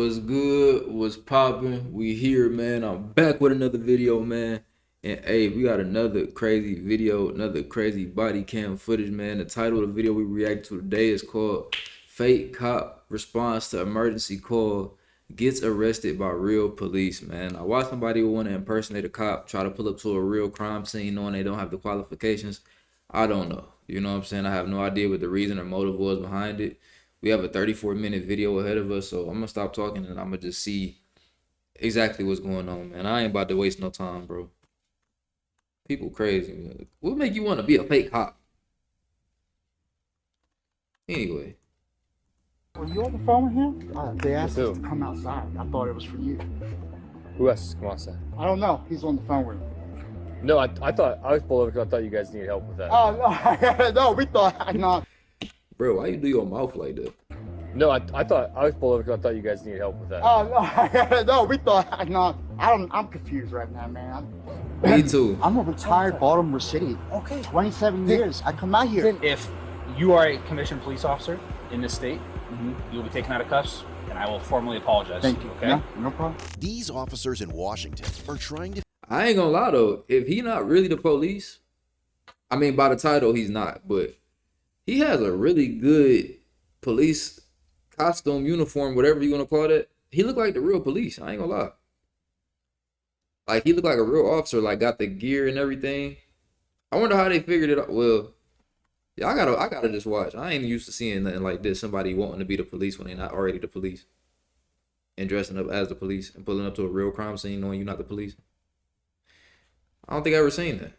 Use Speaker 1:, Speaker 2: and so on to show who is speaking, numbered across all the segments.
Speaker 1: What's good? What's popping? We here, man. I'm back with another video, man. And hey, we got another crazy video, another crazy body cam footage, man. The title of the video we react to today is called Fake Cop Response to Emergency Call Gets Arrested by Real Police, man. I watched somebody who want to impersonate a cop try to pull up to a real crime scene knowing they don't have the qualifications. I don't know. You know what I'm saying? I have no idea what the reason or motive was behind it. We have a 34-minute video ahead of us, so I'm gonna stop talking and I'm gonna just see exactly what's going on, man. I ain't about to waste no time, bro. People crazy, man. What make you want to be a fake cop? Anyway,
Speaker 2: Were you on the phone with him? They asked
Speaker 3: Who?
Speaker 2: us to come outside. I thought it was for you.
Speaker 3: Who else? Come on, son.
Speaker 2: I don't know. He's on the phone with him.
Speaker 3: No, I thought I was pulled over because I thought you guys needed help with that.
Speaker 2: Oh, no. No, we thought, no.
Speaker 1: bro, why you do your mouth like that?
Speaker 3: No, I thought I was pulled over because I thought you guys needed help with that.
Speaker 2: Oh, no. No, we thought, no. I'm confused right now, man.
Speaker 1: Me too.
Speaker 2: I'm a retired Baltimore City.
Speaker 4: Okay.
Speaker 2: 27 years. I come out here.
Speaker 4: If you are a commissioned police officer in this state, you'll be taken out of cuffs, and I will formally apologize.
Speaker 2: Thank you.
Speaker 4: Okay.
Speaker 2: No problem.
Speaker 5: These officers in Washington are trying to
Speaker 1: I ain't gonna lie though, if he not really the police, I mean by the title he's not, but he has a really good police costume, uniform, whatever you wanna call it. He look like the real police. I ain't gonna lie. Like he looked like a real officer, like got the gear and everything. I wonder how they figured it out. Well, yeah, I gotta just watch. I ain't used to seeing nothing like this. Somebody wanting to be the police when they're not already the police. And dressing up as the police and pulling up to a real crime scene knowing you're not the police. I don't think I ever seen that.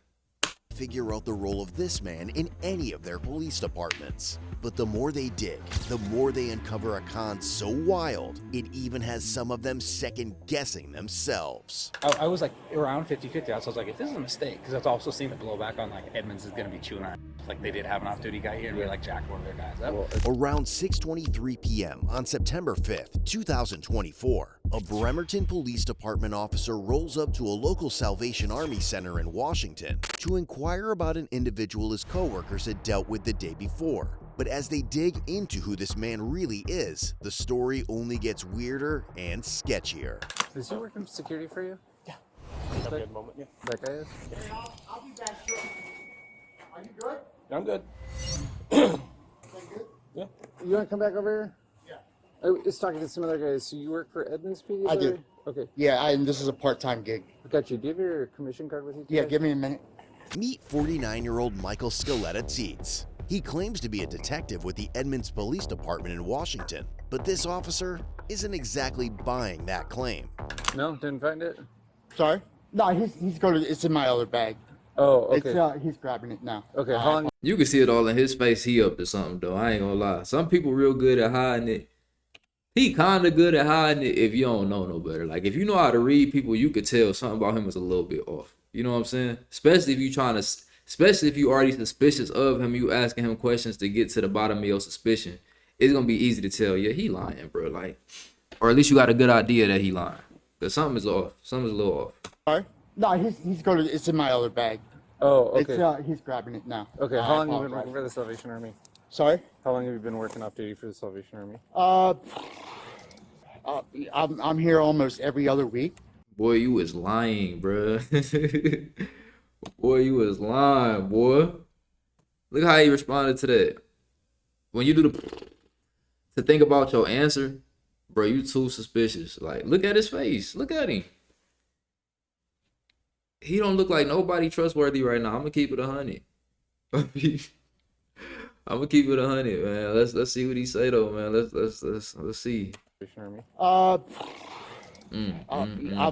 Speaker 5: figure out the role of this man in any of their police departments. But the more they dig, the more they uncover a con so wild, it even has some of them second-guessing themselves.
Speaker 4: I was like around 50-50. I was like, if this is a mistake, because I've also seen the blowback on like Edmonds is going to be chewing on. Like they did have an off-duty guy here, and we like jacked one of their guys up.
Speaker 5: Around 6:23 p.m. on September 5th, 2024, a Bremerton Police Department officer rolls up to a local Salvation Army center in Washington to inquire about an individual his coworkers had dealt with the day before. But as they dig into who this man really is, the story only gets weirder and sketchier.
Speaker 3: Is he working security for you?
Speaker 2: Yeah.
Speaker 3: Have a good moment, yeah. That guy is?
Speaker 2: I'll be back shortly. Are you good?
Speaker 3: I'm good.
Speaker 2: Good?
Speaker 3: Yeah.
Speaker 6: You want to come back over
Speaker 2: Yeah.
Speaker 6: here? I was talking to some other guys. So you work for Edmonds PD?
Speaker 2: I do.
Speaker 6: Okay,
Speaker 2: Yeah, and this is a part-time gig.
Speaker 6: got you. Do you have your commission card with you today?
Speaker 2: Yeah, give me a minute.
Speaker 5: Meet 49-year-old Michael Scaletta Tietz. He claims to be a detective with the Edmonds Police Department in Washington, but this officer isn't exactly buying that claim.
Speaker 6: No, didn't find it?
Speaker 2: Sorry? No, he's going to, it's in my other bag.
Speaker 6: Oh, okay.
Speaker 2: It's, he's grabbing it now.
Speaker 6: Okay, how long?
Speaker 1: You can see it all in his face. He up to something though. I ain't gonna lie. Some people real good at hiding it. He kind of good at hiding it if you don't know no better. Like if you know how to read people, you could tell something about him is a little bit off. You know what I'm saying? Especially if you already suspicious of him, you asking him questions to get to the bottom of your suspicion. It's gonna be easy to tell. Yeah, he lying, bro. Like, or at least you got a good idea that he lying. Cause something is off. Something's a little off.
Speaker 2: Sorry? No, he's going to, it's in my other bag.
Speaker 6: Oh, okay.
Speaker 2: It's, he's grabbing it now.
Speaker 6: Okay,
Speaker 2: I
Speaker 6: how long have you been
Speaker 2: apologize.
Speaker 6: working for the Salvation Army?
Speaker 2: Sorry?
Speaker 6: How long have you been working off duty for the Salvation Army?
Speaker 2: I'm here almost every other week.
Speaker 1: Boy, you was lying, bro. Boy, you was lying, boy. Look how he responded to that. When you do to think about your answer, bro, you too suspicious. Like, look at his face. Look at him. He don't look like nobody trustworthy right now. I'm gonna keep it 100. I'm gonna keep it 100, man. Let's see what he say though, man. Let's see.
Speaker 6: Salvation Army.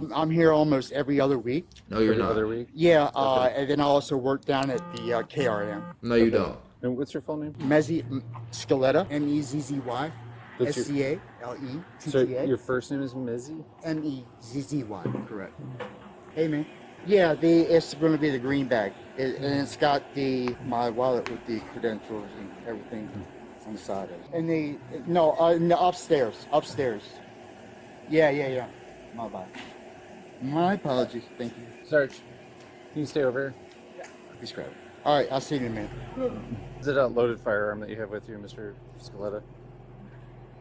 Speaker 2: I'm here almost every other week.
Speaker 1: No, you're
Speaker 6: Every
Speaker 1: not.
Speaker 6: other week?
Speaker 2: Yeah, and then I also work down at the KRM.
Speaker 1: No, you don't.
Speaker 6: And what's your full name?
Speaker 2: Mezzy Scaletta, M-E-Z-Z-Y,
Speaker 6: That's your-
Speaker 2: S-C-A-L-E-T-T-A,
Speaker 6: So your first name is Mezzy?
Speaker 2: M-E-Z-Z-Y, correct. Hey, man. Yeah, it's going to be the green bag, and it's got my wallet with the credentials and everything on the side of it. And no, upstairs. Yeah. My bad. My apologies. Thank you.
Speaker 6: Sarge, can you stay over here?
Speaker 2: Please grab it. All right, I'll see you in a minute.
Speaker 6: Is it a loaded firearm that you have with you, Mr. Scaletta?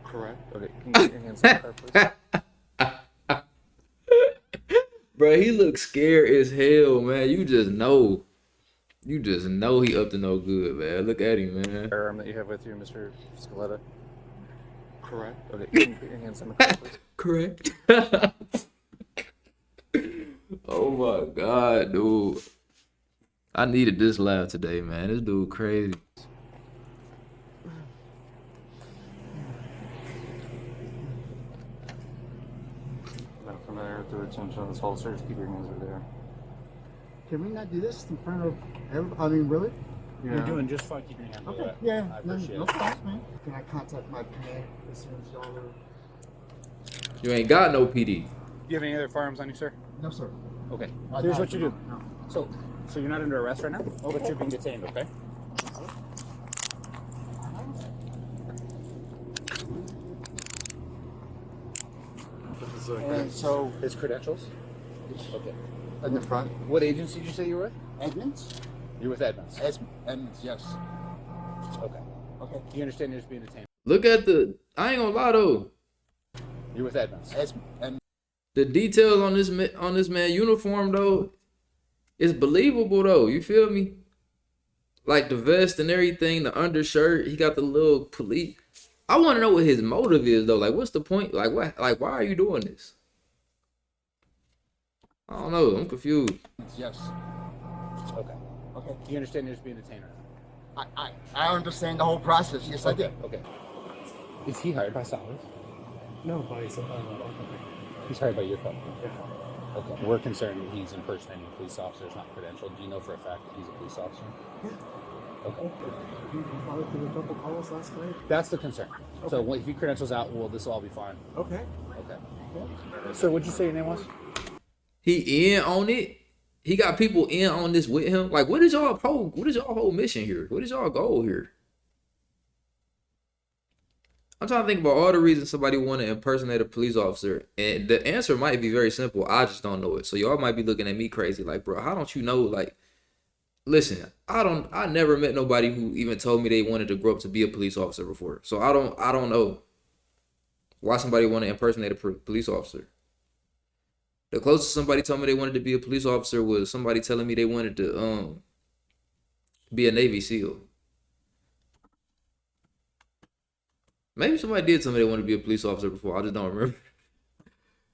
Speaker 2: Correct.
Speaker 6: Okay, can you get your hands on the car, please?
Speaker 1: bro, he looks scared as hell, man. You just know. You just know he up to no good, man. Look at him, man.
Speaker 6: Firearm that you have with you, Mr. Scaletta.
Speaker 2: Correct.
Speaker 6: Okay, can you put your hands on the car, please?
Speaker 1: Correct. Oh my god, dude. I needed this laugh today, man. This dude crazy.
Speaker 6: Not familiar with the retention of this holster. Just keep your hands over there.
Speaker 2: Can we not do this in front of everybody? I mean, really?
Speaker 4: You're doing just fine keeping your hands
Speaker 2: Okay,
Speaker 4: away.
Speaker 2: yeah.
Speaker 4: I
Speaker 2: No,
Speaker 4: appreciate
Speaker 2: no
Speaker 4: it.
Speaker 2: problem, man. Can I contact my PA as soon as y'all are...
Speaker 1: You ain't got no PD.
Speaker 4: Do you have any other firearms on you, sir?
Speaker 2: No, sir.
Speaker 4: Okay.
Speaker 2: I
Speaker 4: Here's
Speaker 2: don't-
Speaker 4: what you do.
Speaker 2: no.
Speaker 4: So you're not under arrest right now, but you're being detained, okay?
Speaker 2: And so,
Speaker 4: His credentials? Okay.
Speaker 2: in the front,
Speaker 4: What agency did you say you were with?
Speaker 2: Edmonds?
Speaker 4: You're with Edmonds.
Speaker 2: Edmonds, yes.
Speaker 4: Okay.
Speaker 2: Okay.
Speaker 4: You understand you're just being detained?
Speaker 1: Look at the. I ain't gonna lie though.
Speaker 4: You're with Edmonds.
Speaker 2: Edmonds.
Speaker 1: The details on this man uniform though, it's believable though. You feel me? Like the vest and everything, the undershirt. He got the little police. I want to know what his motive is though. Like, what's the point? Like, what? Like, why are you doing this? I don't know. I'm confused.
Speaker 2: Yes.
Speaker 4: Okay.
Speaker 2: Okay.
Speaker 4: You understand you're just being detained right
Speaker 2: I understand the whole process. Yes,
Speaker 4: now?
Speaker 2: I do.
Speaker 4: Okay. Is he hired by Salaries?
Speaker 7: No, by some
Speaker 4: He's hired by your company. Okay. We're concerned that he's impersonating a police officer. It's not credentialed. Do you know for a fact that he's a police officer? Okay.
Speaker 7: You followed through a couple calls last night.
Speaker 4: That's the concern. So if he credentials out, well, this will all be fine.
Speaker 7: Okay.
Speaker 4: Okay. Sir, what'd you say your name was?
Speaker 1: He in on it. He got people in on this with him. Like, what is y'all whole mission here? What is y'all goal here? I'm trying to think about all the reasons somebody want to impersonate a police officer, and the answer might be very simple. I just don't know it. So y'all might be looking at me crazy, like, bro, how don't you know? Like, listen, I never met nobody who even told me they wanted to grow up to be a police officer before. So I don't know why somebody want to impersonate a police officer. The closest somebody told me they wanted to be a police officer was somebody telling me they wanted to be a Navy SEAL. Maybe somebody did tell me they wanted to be a police officer before. I just don't remember.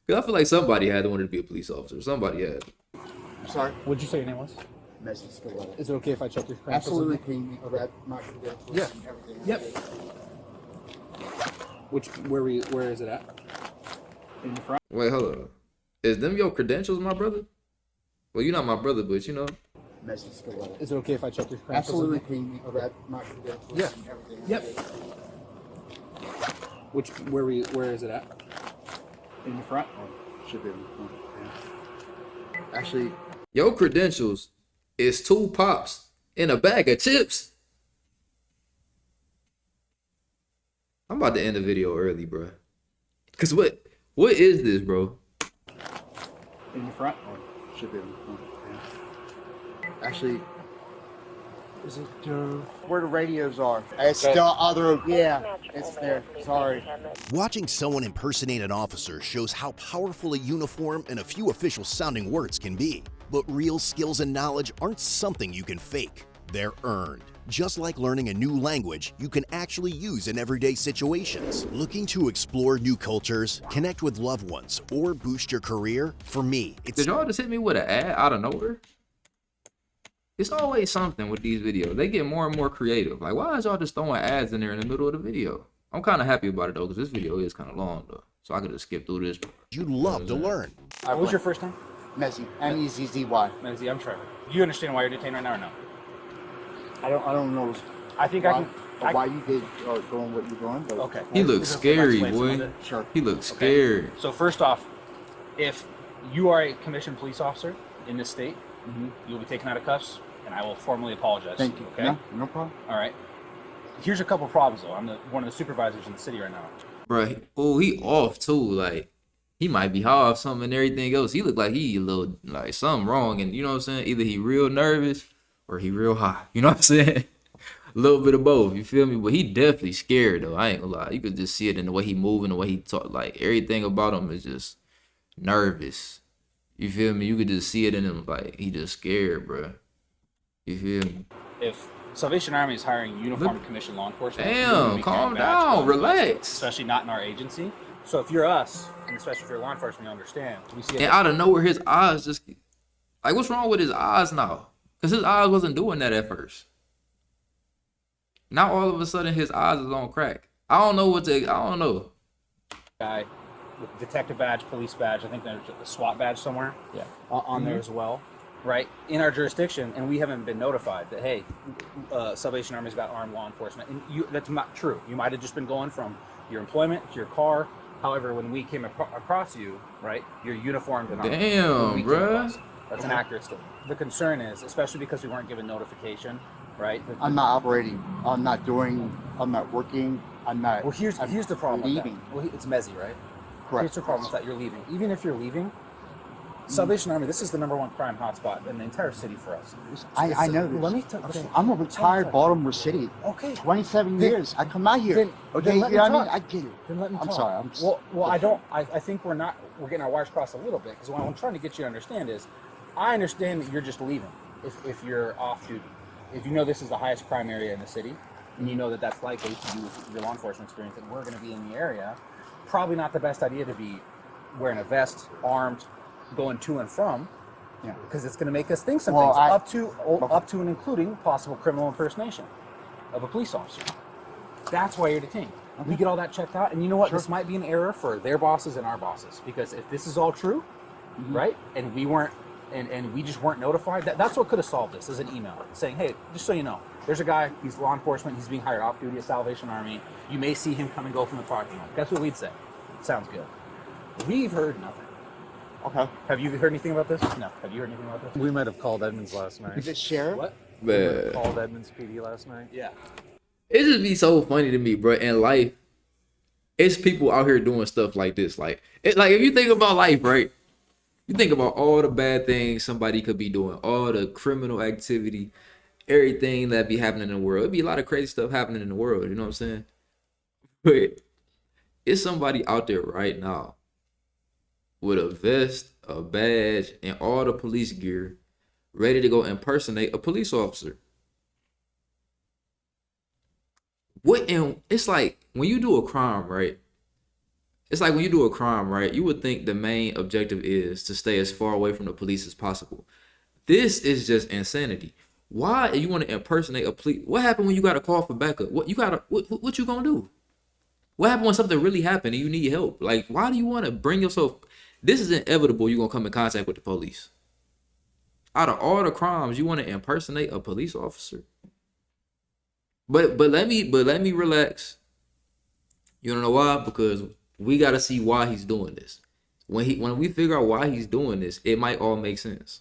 Speaker 1: Cause I feel like somebody had to wanted to be a police officer. Somebody had.
Speaker 2: I'm sorry.
Speaker 4: What'd you say your name was?
Speaker 2: Message still
Speaker 4: Is it okay if I check your credentials?
Speaker 2: Absolutely. Can you grab my credentials
Speaker 4: Yeah.
Speaker 2: and everything?
Speaker 4: Yep. Where is it at? In the front?
Speaker 1: Wait, hold on. Is them your credentials, my brother? Well, you're not my brother, but you know.
Speaker 2: Message still
Speaker 4: Is it okay if I check your credentials?
Speaker 2: Absolutely. Can you grab my credentials
Speaker 4: Yeah.
Speaker 2: and everything?
Speaker 4: Yep. Where is it at? In the front?
Speaker 2: Should be in the front. Yeah. Actually,
Speaker 1: Your credentials is 2 pops in a bag of chips. I'm about to end the video early, bro. Cause what is this, bro?
Speaker 4: In the front?
Speaker 2: should be in the front. Yeah. Actually, is it where the radios are? It's the other. Yeah, it's there. Sorry.
Speaker 5: Watching someone impersonate an officer shows how powerful a uniform and a few official sounding words can be. But real skills and knowledge aren't something you can fake. They're earned. Just like learning a new language you can actually use in everyday situations. Looking to explore new cultures, connect with loved ones, or boost your career? For me, it's
Speaker 1: Did y'all just hit me with an ad out of nowhere? It's always something with these videos. They get more and more creative. Like, why is y'all just throwing ads in there in the middle of the video? I'm kind of happy about it though, because this video is kind of long though. So I could just skip through this.
Speaker 5: you'd love to learn.
Speaker 4: What was your first name?
Speaker 2: Mezzy. M-E-Z-Z-Y.
Speaker 4: Nancy, I'm Trevor. Do you understand why you're detained right now or no?
Speaker 2: I don't know
Speaker 4: I think
Speaker 2: why, why you did doing what you're doing, but
Speaker 4: Okay.
Speaker 1: He looks
Speaker 4: Is it okay if I
Speaker 1: scary,
Speaker 4: explain some of
Speaker 1: boy.
Speaker 4: it?
Speaker 2: sure.
Speaker 1: He looks
Speaker 4: Okay.
Speaker 1: scared.
Speaker 4: So first off, if you are a commissioned police officer in this state, you'll be taken out of cuffs, and I will formally apologize.
Speaker 2: Thank you.
Speaker 4: Okay.
Speaker 2: No problem.
Speaker 4: All right. Here's a couple problems though. I'm one of the supervisors in the city right now.
Speaker 1: Bro, he off too. Like, he might be high off something and everything else. He look like he a little, like, something wrong. And you know what I'm saying? Either he real nervous or he real high. You know what I'm saying? A little bit of both. You feel me? But he definitely scared though. I ain't gonna lie. You could just see it in the way he moving, the way he talk. Like, everything about him is just nervous. You feel me? You could just see it in him, like he just scared, bro. You feel me?
Speaker 4: If Salvation Army is hiring uniformed commissioned law enforcement, we
Speaker 1: Damn,
Speaker 4: wouldn't be
Speaker 1: calm
Speaker 4: carrying badge
Speaker 1: down,
Speaker 4: guns,
Speaker 1: relax.
Speaker 4: especially not in our agency. So if you're us, and especially if you're law enforcement, you understand. We see
Speaker 1: And
Speaker 4: it.
Speaker 1: out of nowhere, his eyes just like, what's wrong with his eyes now? Because his eyes wasn't doing that at first. Now all of a sudden, his eyes is on crack. I don't know.
Speaker 4: Guy with detective badge, police badge. I think there's a SWAT badge somewhere. Yeah, on there as well, right? In our jurisdiction, and we haven't been notified that hey, Salvation Army's got armed law enforcement, and that's not true. You might have just been going from your employment to your car. However, when we came across you, right, you're uniformed and armed.
Speaker 1: Damn,
Speaker 4: When we came
Speaker 1: bruh.
Speaker 4: across you. That's an accurate statement. The concern is, especially because we weren't given notification, right?
Speaker 2: I'm not operating. I'm not working. I'm not.
Speaker 4: Well, here's the problem with
Speaker 2: leaving.
Speaker 4: that. Well, it's Mezzi, right?
Speaker 2: Correct.
Speaker 4: Here's the problem with that. You're leaving. Even if you're leaving, Salvation Army, this is the #1 crime hotspot in the entire city for us.
Speaker 2: I know this.
Speaker 4: Let me tell
Speaker 2: Okay, I'm a retired Baltimore City.
Speaker 4: Okay.
Speaker 2: 27
Speaker 4: Then-
Speaker 2: years. I come out here.
Speaker 4: then-
Speaker 2: Okay,
Speaker 4: then let
Speaker 2: you
Speaker 4: me
Speaker 2: know what I mean?
Speaker 4: talk.
Speaker 2: I get it.
Speaker 4: Then let me
Speaker 2: I'm
Speaker 4: talk.
Speaker 2: sorry.
Speaker 4: Well, I think we're getting our wires crossed a little bit, because what I'm trying to get you to understand is, I understand that you're just leaving if you're off duty. If you know this is the highest crime area in the city, and you know that that's likely to do with your law enforcement experience, and we're going to be in the area, probably not the best idea to be wearing a vest, armed, going to and from,
Speaker 2: Yeah.
Speaker 4: because it's going to make us think some
Speaker 2: Well,
Speaker 4: things,
Speaker 2: I-
Speaker 4: up to and including possible criminal impersonation of a police officer. That's why you're detained. We get all that checked out, and you know what?
Speaker 2: Sure.
Speaker 4: This might be an error for their bosses and our bosses, because if this is all true, right, and we weren't, and we just weren't notified, that's what could have solved this, is an email saying, hey, just so you know, there's a guy, he's law enforcement, he's being hired off duty at Salvation Army. You may see him come and go from the parking lot. That's what we'd say. Sounds good. We've heard nothing.
Speaker 2: Okay.
Speaker 4: Have you heard anything about this? No. Have you heard anything about this?
Speaker 6: We might have called Edmonds last night.
Speaker 2: Is it sheriff?
Speaker 4: What?
Speaker 1: Man,
Speaker 6: Called Edmonds PD last night.
Speaker 4: Yeah.
Speaker 1: it just be so funny to me, bro. In life, it's people out here doing stuff like this. Like if you think about life, right? You think about all the bad things somebody could be doing, all the criminal activity, everything that be happening in the world. It'd be a lot of crazy stuff happening in the world. You know what I'm saying? But it's somebody out there right now with a vest, a badge, and all the police gear, ready to go impersonate a police officer. It's like when you do a crime, right? It's like when you do a crime, right? You would think the main objective is to stay as far away from the police as possible. This is just insanity. Why you want to impersonate a police? What happened when you got a call for backup? What you gonna do? What happened when something really happened and you need help? Like, why do you want to bring yourself? This is inevitable. You're gonna come in contact with the police. Out of all the crimes, you want to impersonate a police officer? But let me relax. You don't know why? Because we gotta see why he's doing this. When we figure out why he's doing this, it might all make sense.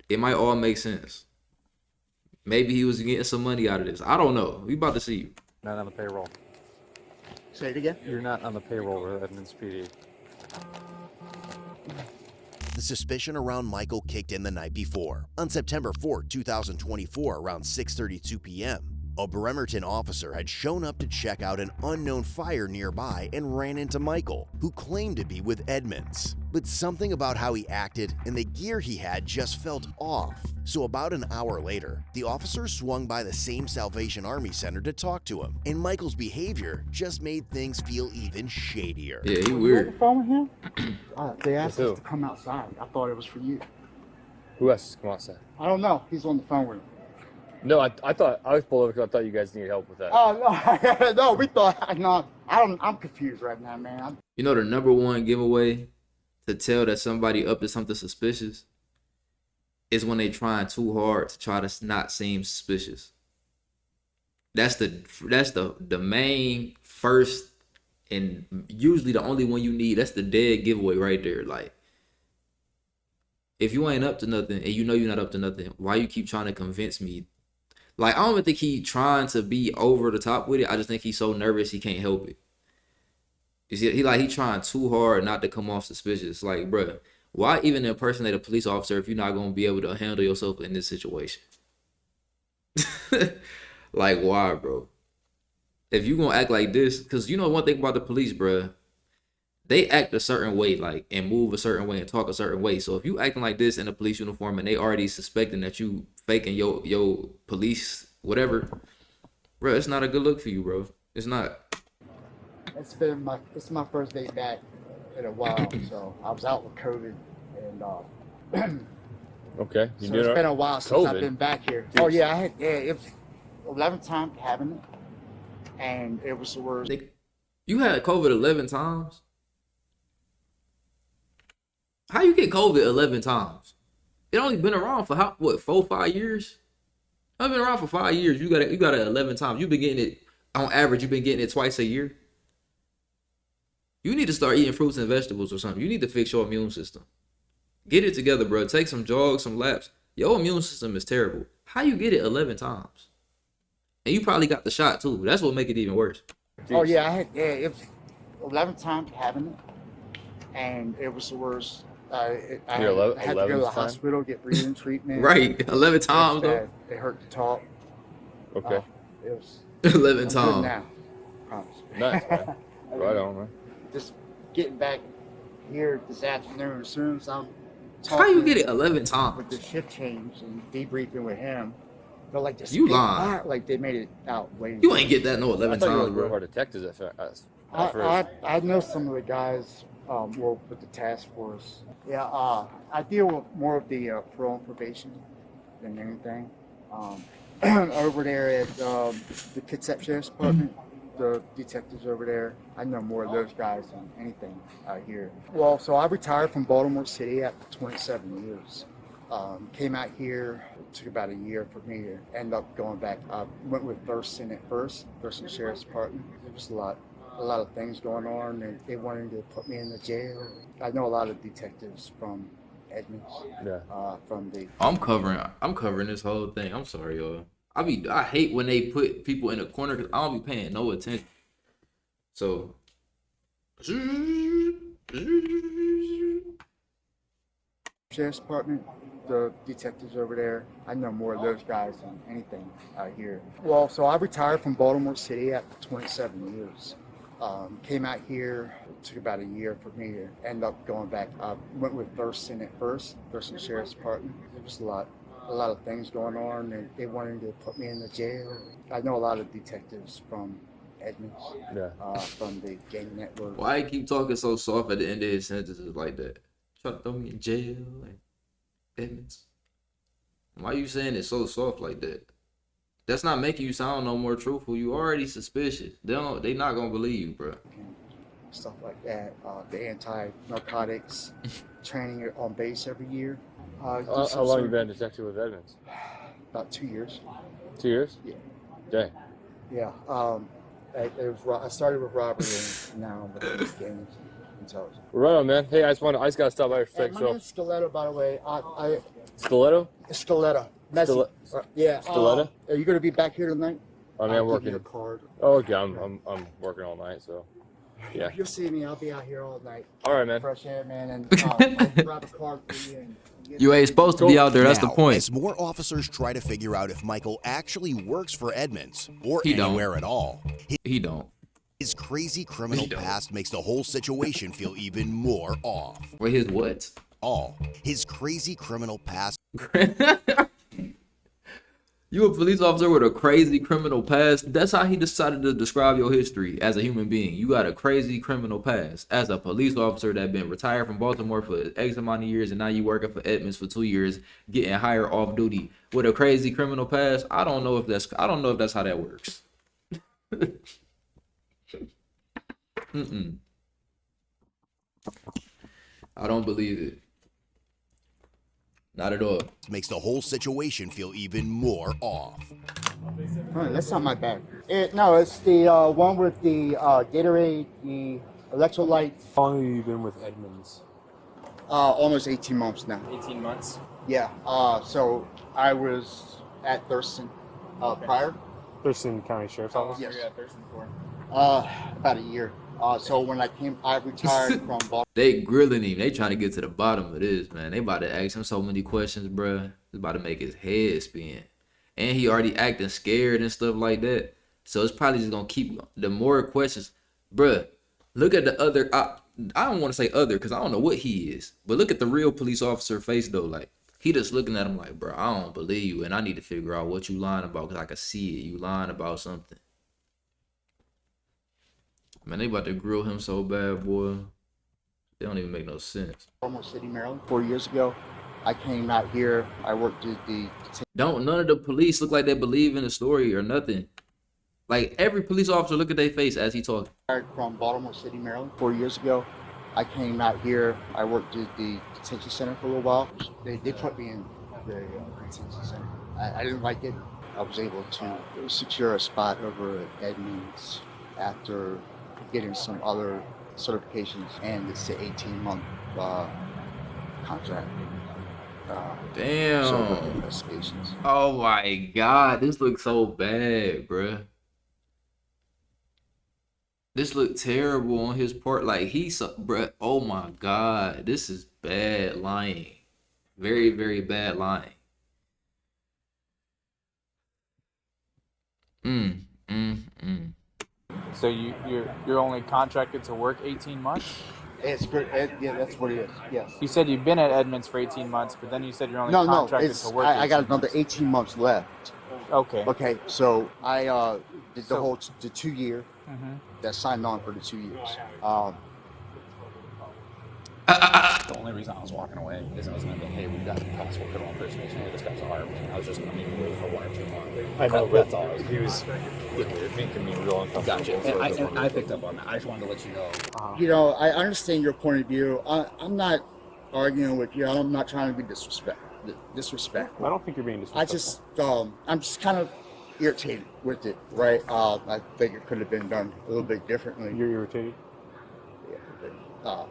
Speaker 1: It might all make sense. Maybe he was getting some money out of this. I don't know. We about to see.
Speaker 6: Not on the payroll.
Speaker 2: Say it again.
Speaker 6: You're not on the payroll with Edmonds PD.
Speaker 5: The suspicion around Michael kicked in the night before. On September 4, 2024, around 6:32 p.m., a Bremerton officer had shown up to check out an unknown fire nearby and ran into Michael, who claimed to be with Edmonds. But something about how he acted and the gear he had just felt off. So about an hour later, the officer swung by the same Salvation Army Center to talk to him, and Michael's behavior just made things feel even shadier.
Speaker 1: Yeah, he
Speaker 2: You on the
Speaker 1: weird.
Speaker 2: phone with him? They asked
Speaker 3: With
Speaker 2: us
Speaker 3: who?
Speaker 2: to come outside. I thought it was for you.
Speaker 3: Who else is come outside?
Speaker 2: I don't know. He's on the phone with him.
Speaker 3: No, I thought I was pulled over because I thought you guys needed help with that.
Speaker 2: Oh no, no. We thought. No, I'm confused right now, man.
Speaker 1: You know the #1 giveaway to tell that somebody up to something suspicious is when they trying too hard to try to not seem suspicious. That's the main first and usually the only one you need. That's the dead giveaway right there. Like, if you ain't up to nothing and you know you're not up to nothing, why you keep trying to convince me? Like, I don't even think he trying to be over the top with it. I just think he's so nervous he can't help it. You see, he trying too hard not to come off suspicious. Like, bruh, why even impersonate a police officer if you're not gonna be able to handle yourself in this situation? Like, why, bro? If you gonna act like this, because you know one thing about the police, bruh, they act a certain way, like, and move a certain way and talk a certain way. So if you acting like this in a police uniform and they already suspecting that you faking your police whatever, bro, it's not a good look for you, bro. It's not.
Speaker 2: It's my first day back in a while, so I was out with COVID, and
Speaker 3: Okay. You
Speaker 2: so
Speaker 3: did
Speaker 2: it's
Speaker 3: it.
Speaker 2: been a while since I've
Speaker 3: COVID?
Speaker 2: been back here. Oh yeah, it was 11th time having it, and it was the worst.
Speaker 1: You had COVID 11 times? How you get COVID 11 times? It only been around for what, 4-5 years? I've been around for 5 years. You got it 11 times. You've been getting it on average. You've been getting it twice a year. You need to start eating fruits and vegetables or something. You need to fix your immune system. Get it together, bro. Take some jogs, some laps. Your immune system is terrible. How you get it 11 times? And you probably got the shot too. That's what make it even worse.
Speaker 2: Oh yeah, it was 11th time having it, and it was the worst. I had to go to the
Speaker 3: 11th time?
Speaker 2: hospital, get breathing treatment.
Speaker 1: Right, 11
Speaker 2: It was
Speaker 1: times though.
Speaker 2: bad. It hurt to talk.
Speaker 3: Okay.
Speaker 2: It was
Speaker 1: 11
Speaker 2: I'm good
Speaker 1: times.
Speaker 2: now. Promise.
Speaker 3: Nice, man. Right on, man.
Speaker 2: Just getting back here this afternoon, as soon as I'm
Speaker 1: How you
Speaker 2: talking
Speaker 1: get it 11
Speaker 2: with
Speaker 1: times?
Speaker 2: the shift change and debriefing with him, they're like, this
Speaker 1: You
Speaker 2: big
Speaker 1: lying.
Speaker 2: part, like they made it out way.
Speaker 1: You ain't get that no
Speaker 3: I
Speaker 1: 11
Speaker 3: thought you were
Speaker 1: times,
Speaker 3: real
Speaker 1: bro.
Speaker 3: hard detectives at first.
Speaker 2: I know some of the guys work with the task force. Yeah, I deal with more of the parole and probation than anything. Over there at the Kitsap Sheriff's Department, the detectives over there, I know more of those guys than anything out here. Well, so I retired from Baltimore City after 27 years. Came out here, it took about a year for me to end up going back. I went with Thurston at first, Thurston Sheriff's Department. There was a lot of things going on, and they wanted to put me in the jail. I know a lot of detectives from Edmonds,
Speaker 3: Yeah.
Speaker 2: from the
Speaker 1: I'm covering this whole thing. I'm sorry, y'all. I hate when they put people in a corner because I don't be paying no attention. So
Speaker 2: Sheriff's Department, the detectives over there, I know more of those guys than anything out here. Well, so I retired from Baltimore City after 27 years. Came out here, it took about a year for me to end up going back. I went with Thurston at first, Thurston Sheriff's Department. There was a lot of things going on, and they wanted to put me in the jail. I know a lot of detectives from Edmonds,
Speaker 3: Yeah.
Speaker 2: from the gang network.
Speaker 1: why you keep talking so soft at the end of his sentences like that? Try to throw me in jail, like Edmonds. Why you saying it so soft like that? That's not making you sound no more truthful. You already suspicious. They not gonna believe you, bro.
Speaker 2: Stuff like that. The anti-narcotics training on base every year.
Speaker 3: How long you been a detective with Edmonds?
Speaker 2: About 2 years.
Speaker 3: 2 years?
Speaker 2: Yeah.
Speaker 3: Dang.
Speaker 2: Yeah. I started with robbery and now I'm with gangs intelligence.
Speaker 3: Right on, man. Hey, I just gotta stop by for a
Speaker 2: Hey,
Speaker 3: second.
Speaker 2: my
Speaker 3: So,
Speaker 2: name's Stiletto, by the way.
Speaker 3: Stiletto?
Speaker 2: Stiletto. Messi. Yeah.
Speaker 3: Stiletto?
Speaker 2: Are you going to be back here tonight?
Speaker 3: I mean, I'm
Speaker 2: I'll give
Speaker 3: working.
Speaker 2: you a card.
Speaker 3: Oh, okay. I'm working all night, so yeah.
Speaker 2: You'll see me. I'll be out here all night.
Speaker 3: All right, man.
Speaker 2: Fresh air, man. And I'll grab a card for you. And
Speaker 1: You ain't supposed to be out there. That's the
Speaker 5: Now,
Speaker 1: point.
Speaker 5: as more officers try to figure out if Michael actually works for Edmonds or
Speaker 1: He don't.
Speaker 5: anywhere at all,
Speaker 1: He don't.
Speaker 5: his crazy criminal
Speaker 1: He don't.
Speaker 5: past makes the whole situation feel even more off.
Speaker 1: Wait, his what?
Speaker 5: His crazy criminal past
Speaker 1: You a police officer with a crazy criminal past? That's how he decided to describe your history as a human being. You got a crazy criminal past as a police officer that been retired from Baltimore for X amount of years, and now you working for Edmonds for 2 years, getting hired off duty with a crazy criminal past. I don't know if that's how that works. I don't believe it. Not at all.
Speaker 5: makes the whole situation feel even more off.
Speaker 2: Oh, that's not my bag. No, it's the one with the Gatorade, the electrolytes.
Speaker 6: How long have you been with Edmonds?
Speaker 2: Almost 18 months now.
Speaker 6: 18 months.
Speaker 2: Yeah. So I was at Thurston prior.
Speaker 6: Thurston County Sheriff's Office?
Speaker 2: Yes.
Speaker 6: Were you at Thurston for?
Speaker 2: About a year. So when I retired from Baltimore.
Speaker 1: They grilling him. They trying to get to the bottom of this, man. They about to ask him so many questions, bruh. It's about to make his head spin. And he already acting scared and stuff like that. So it's probably just gonna keep the more questions. Bruh, look at the other I don't want to say other because I don't know what he is. But look at the real police officer face though. Like he just looking at him like, bro, I don't believe you, and I need to figure out what you lying about because I can see it. You lying about something. Man, they about to grill him so bad, boy. They don't even make no sense.
Speaker 2: Baltimore City, Maryland. 4 years ago, I came out here. I worked at the
Speaker 1: Don't none of the police look like they believe in the story or nothing. Like every police officer look at their face as he talking.
Speaker 2: from Baltimore City, Maryland. 4 years ago, I came out here. I worked at the detention center for a little while. They put me in the detention center. I didn't like it. I was able to secure a spot over at Edmonds after getting some other certifications, and it's an 18-month contract.
Speaker 1: Damn.
Speaker 2: Investigations.
Speaker 1: Oh my God, this looks so bad, bruh. This looked terrible on his part. Like bruh. Oh my God, this is bad lying. Very, very bad lying.
Speaker 8: So you're only contracted to work 18 months?
Speaker 2: Yeah, that's what it is. Yes.
Speaker 8: You said you've been at Edmonds for 18 months, but then you said you're only
Speaker 2: No,
Speaker 8: contracted
Speaker 2: it's
Speaker 8: to work.
Speaker 2: I got
Speaker 8: 18
Speaker 2: another
Speaker 8: months.
Speaker 2: 18 months left.
Speaker 8: Okay.
Speaker 2: Okay, so I did the
Speaker 8: So-
Speaker 2: whole the 2 year that signed on for the 2 years.
Speaker 4: The only reason I was walking away is I was going to be, hey, we've got possible criminal impersonation. Hey, this guy's armed. I was just going to maybe wait for 1 or 2 more.
Speaker 6: I know,
Speaker 4: That's
Speaker 6: but
Speaker 4: all. I was
Speaker 6: he was making me real uncomfortable.
Speaker 4: Gotcha.
Speaker 6: so
Speaker 4: And
Speaker 6: just wanted
Speaker 4: I
Speaker 6: to-
Speaker 4: picked up on that. I just wanted to let you know.
Speaker 2: You know, I understand your point of view. I'm not arguing with you. I'm not trying to be disrespectful.
Speaker 6: I don't think you're being disrespectful.
Speaker 2: I'm just kind of irritated with it, right? I think it could have been done a little bit differently.
Speaker 6: You're irritated?
Speaker 2: Uh,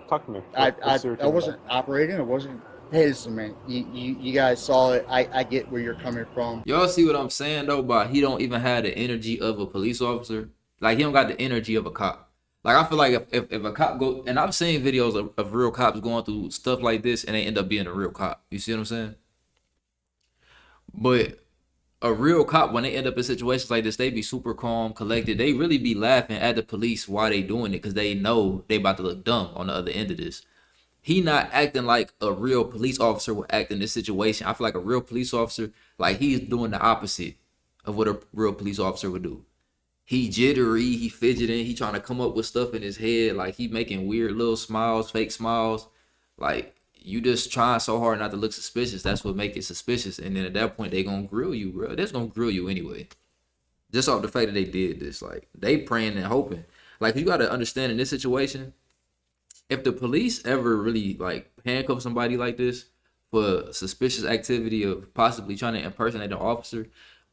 Speaker 6: Talk to me.
Speaker 2: I
Speaker 6: What's irritating
Speaker 2: wasn't operating. I wasn't. Hey, listen, man. You guys saw it. I get where you're coming from.
Speaker 1: Y'all see what I'm saying though? But he don't even have the energy of a police officer. Like he don't got the energy of a cop. Like I feel like if a cop go, and I've seen videos of real cops going through stuff like this and they end up being a real cop. You see what I'm saying? But a real cop, when they end up in situations like this, they be super calm, collected. They really be laughing at the police while they doing it because they know they about to look dumb on the other end of this. He not acting like a real police officer would act in this situation. I feel like a real police officer, like he's doing the opposite of what a real police officer would do. He jittery, he fidgeting, he trying to come up with stuff in his head, like he making weird little smiles, fake smiles. Like you just trying so hard not to look suspicious. That's what make it suspicious. And then at that point, they gonna grill you, bro. They're gonna grill you anyway. Just off the fact that they did this, like they praying and hoping. Like you gotta understand in this situation, if the police ever really like handcuff somebody like this for suspicious activity of possibly trying to impersonate an officer,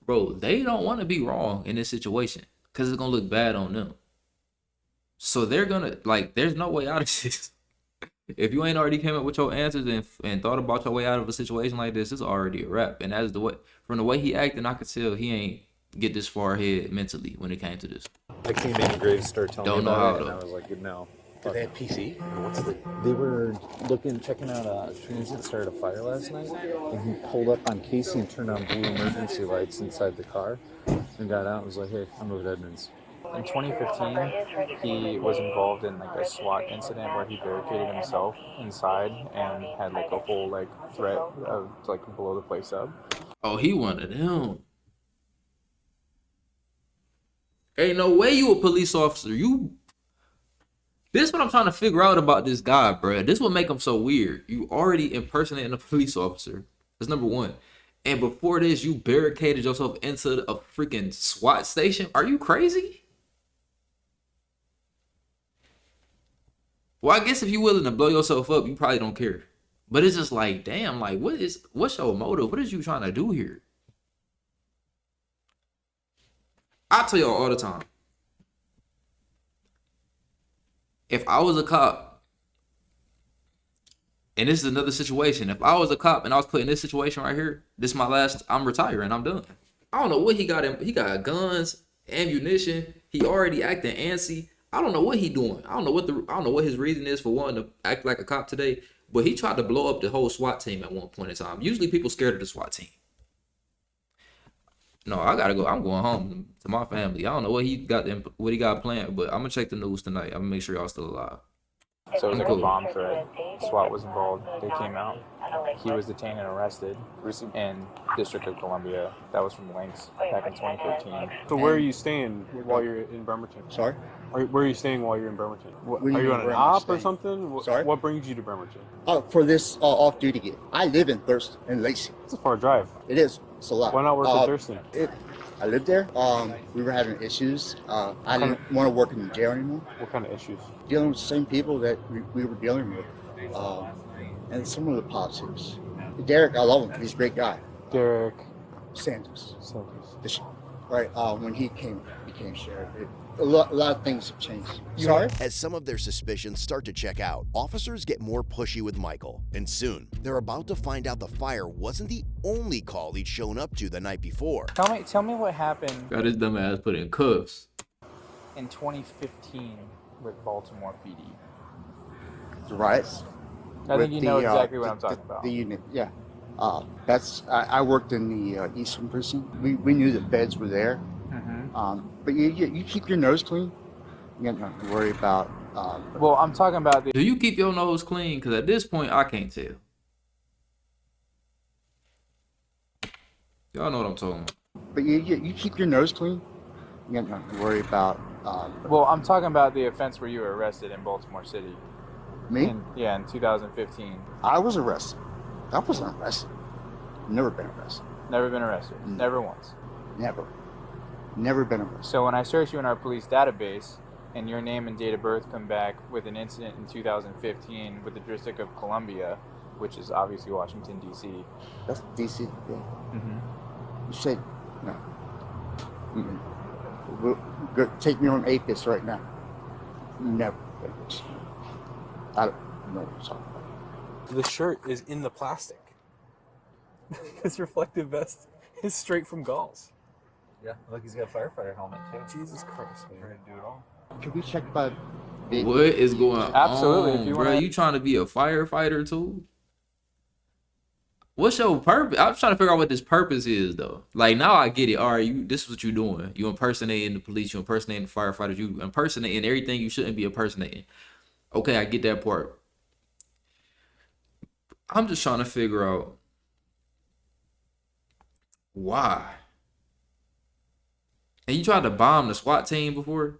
Speaker 1: bro, they don't want to be wrong in this situation because it's gonna look bad on them. So they're gonna like, there's no way out of this. If you ain't already came up with your answers and thought about your way out of a situation like this, it's already a wrap. And that's the way, from the way he acting, I could tell he ain't get this far ahead mentally when it came to this.
Speaker 6: I came in and Graves started telling
Speaker 1: Don't
Speaker 6: me
Speaker 1: know
Speaker 6: about
Speaker 1: how,
Speaker 6: it, and
Speaker 1: though.
Speaker 6: I was like, no.
Speaker 4: Do they have PC?
Speaker 9: They were checking out a transit started a fire last night, and he pulled up on Casey and turned on blue emergency lights inside the car, and got out and was like, "Hey, I'm with Edmonds."
Speaker 8: In 2015, he was involved in like a SWAT incident where he barricaded himself inside and had like a whole like threat of like blow the place up.
Speaker 1: Oh, he one of them. Ain't no way you a police officer. This is what I'm trying to figure out about this guy, bruh. This what make him so weird. You already impersonating a police officer. That's number one. And before this, you barricaded yourself into a freaking SWAT station. Are you crazy? Well, I guess if you're willing to blow yourself up, you probably don't care. But it's just like, damn, like, what's your motive? What is you trying to do here? I tell y'all all the time. If I was a cop, and this is another situation, if I was a cop and I was put in this situation right here, this is my last, I'm retiring, I'm done. I don't know what he got. He got guns, ammunition. He already acting antsy. I don't know what he doing. I don't know what his reason is for wanting to act like a cop today. But he tried to blow up the whole SWAT team at one point in time. Usually people scared of the SWAT team. No, I gotta go. I'm going home to my family. I don't know what he got planned, but I'm gonna check the news tonight. I'm gonna make sure y'all still alive.
Speaker 8: So it was like
Speaker 1: Cool.
Speaker 8: a bomb threat. SWAT was involved. They came out. He was detained and arrested in District of Columbia. That was from Lynx back in 2015.
Speaker 6: So where are you staying while you're in Bremerton?
Speaker 2: Sorry?
Speaker 6: Where are you staying while you're in Bremerton?
Speaker 2: What do you
Speaker 6: Are you
Speaker 2: mean,
Speaker 6: on an
Speaker 2: where am I
Speaker 6: op or
Speaker 2: staying?
Speaker 6: something?
Speaker 2: Sorry?
Speaker 6: What brings you to Bremerton?
Speaker 2: For this off-duty gig. I live in Thurston, in Lacey.
Speaker 6: It's a far drive.
Speaker 2: It is. It's a lot.
Speaker 6: Why not work at Thurston?
Speaker 2: I lived there. We were having issues. I didn't want to work in the jail anymore.
Speaker 6: What kind of issues?
Speaker 2: Dealing with the same people that we were dealing with. And some of the politics. Derek, I love him. He's a great guy.
Speaker 6: Derek
Speaker 2: Sanders.
Speaker 6: Sanders.
Speaker 2: Right. When he became sheriff, a lot of things have changed. Sorry?
Speaker 5: As some of their suspicions start to check out, officers get more pushy with Michael, and soon they're about to find out the fire wasn't the only call he'd shown up to the night before.
Speaker 8: Tell me what happened
Speaker 1: Got his dumb ass put in cuffs.
Speaker 8: in 2015 with Baltimore PD.
Speaker 2: The riots.
Speaker 8: I think you
Speaker 2: With
Speaker 8: know
Speaker 2: the,
Speaker 8: exactly what I'm talking about.
Speaker 2: The unit, yeah. I worked in the Eastern Prison. We knew the feds were there. But you keep your nose clean. You don't have to worry about.
Speaker 8: Well, I'm talking about the.
Speaker 1: Do you keep your nose clean? Because at this point, I can't tell. Y'all know what I'm talking about.
Speaker 2: But you keep your nose clean. You don't have to worry about.
Speaker 8: Well, I'm talking about the offense where you were arrested in Baltimore City.
Speaker 2: Me?
Speaker 8: In 2015.
Speaker 2: I was arrested. I wasn't arrested. Never been arrested.
Speaker 8: Never been arrested.
Speaker 2: Mm.
Speaker 8: Never once.
Speaker 2: Never been arrested.
Speaker 8: So when I search you in our police database, and your name and date of birth come back with an incident in 2015 with the District of Columbia, which is obviously Washington, D.C.
Speaker 2: That's DC. Yeah.
Speaker 8: Mm-hmm.
Speaker 2: You said no. Go, take me on APIS right now. Never. I don't know what I'm talking about.
Speaker 10: The shirt is in the plastic. His reflective vest is straight from Galls.
Speaker 9: Yeah, look, he's got a firefighter helmet too.
Speaker 10: Jesus Christ, man.
Speaker 9: Ready to do it all.
Speaker 2: Can we check by?
Speaker 1: What is going
Speaker 8: Absolutely,
Speaker 1: on,
Speaker 8: if you
Speaker 1: bro?
Speaker 8: wanna-
Speaker 1: You trying to be a firefighter too? What's your purpose? I'm trying to figure out what this purpose is, though. Like, now I get it. All right, this is what you're doing. You impersonating the police. You impersonating the firefighters. You impersonating everything you shouldn't be impersonating. Okay, I get that part. I'm just trying to figure out why. And you tried to bomb the SWAT team before?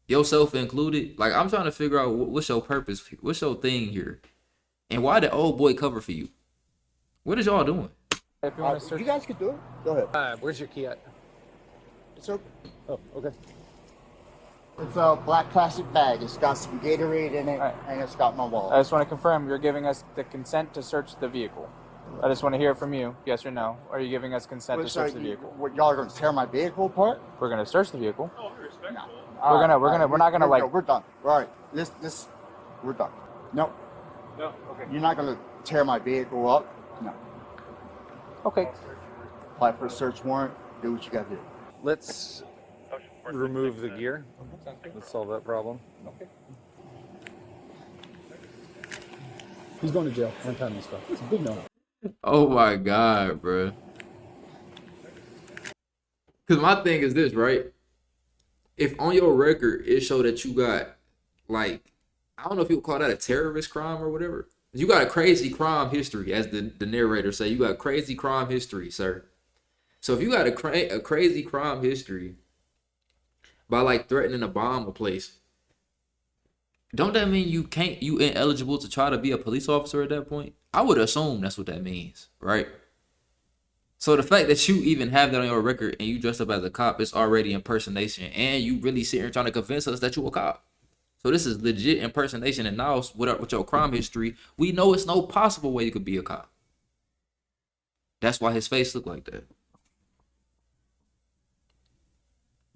Speaker 1: Yourself included? Like, I'm trying to figure out what's your purpose? What's your thing here? And why did old boy cover for you? What is y'all doing?
Speaker 8: If you want to search,
Speaker 2: You guys can do it. Go ahead.
Speaker 10: Where's your key at?
Speaker 2: It's okay.
Speaker 10: Oh, okay.
Speaker 2: It's a black plastic bag. It's got some Gatorade in it,
Speaker 8: Alright.
Speaker 2: and it's got my
Speaker 8: I
Speaker 2: wallet.
Speaker 8: just want to confirm you're giving us the consent to search the vehicle. I just want to hear from you, yes or no. Are you giving us consent to search the vehicle?
Speaker 2: What, y'all are gonna tear my vehicle apart?
Speaker 8: We're gonna search the vehicle.
Speaker 2: No.
Speaker 8: We're not gonna like.
Speaker 2: We're done. All right. We're done. Nope.
Speaker 6: No. Okay.
Speaker 2: You're not gonna tear my vehicle up. No.
Speaker 8: Okay.
Speaker 2: Apply for a search warrant. Do what you gotta do.
Speaker 9: Let's remove the gear. Let's solve that problem.
Speaker 4: He's going to jail one time this stuff. It's a big no.
Speaker 1: Oh my God, bro. Because my thing is this, right? If on your record it show that you got, like, I don't know if you would call that a terrorist crime or whatever. You got a crazy crime history, as the narrator say. You got crazy crime history, sir. So if you got a crazy crime history by, like, threatening to bomb a place, don't that mean you ineligible to try to be a police officer at that point? I would assume that's what that means, right? So the fact that you even have that on your record and you dressed up as a cop is already impersonation, and you really sitting here trying to convince us that you a cop. So this is legit impersonation, and now with your crime history, we know it's no possible way you could be a cop. That's why his face looked like that.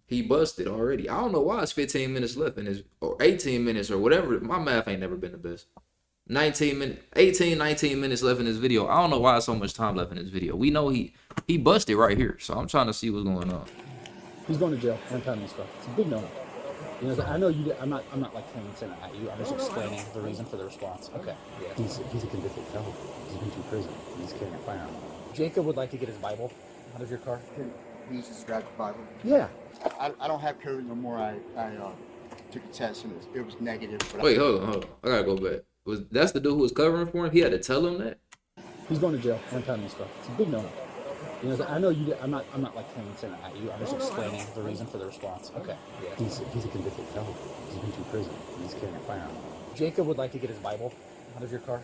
Speaker 1: He busted already. I don't know why it's 15 minutes left in his, or 18 minutes or whatever. My math ain't never been the best. 19 minutes left in this video. I don't know why there's so much time left in this video. We know he busted right here. So I'm trying to see what's going on.
Speaker 4: He's going to jail one time this stuff. It's a big no. You know, I know you. I'm not like pointing at you. I'm just explaining the reason for the response. Okay. Yeah.
Speaker 7: He's a convicted felon. He's been to prison. He's carrying a firearm.
Speaker 4: Jacob would like to get his Bible out of your car.
Speaker 2: Can you just grab the Bible?
Speaker 4: Yeah.
Speaker 2: I don't have code no more. took a test and it was negative. But
Speaker 1: Wait, hold on. I gotta go back. That's the dude who was covering for him? He had to tell him that?
Speaker 7: He's going to jail one time and stuff. It's a big no. You know, I know you. I'm not like trying to say at you. I'm just explaining the reason for the response. Okay. Yeah. He's a convicted felon. He's been to prison. He's carrying a firearm. Jacob would like to get his Bible out of your car.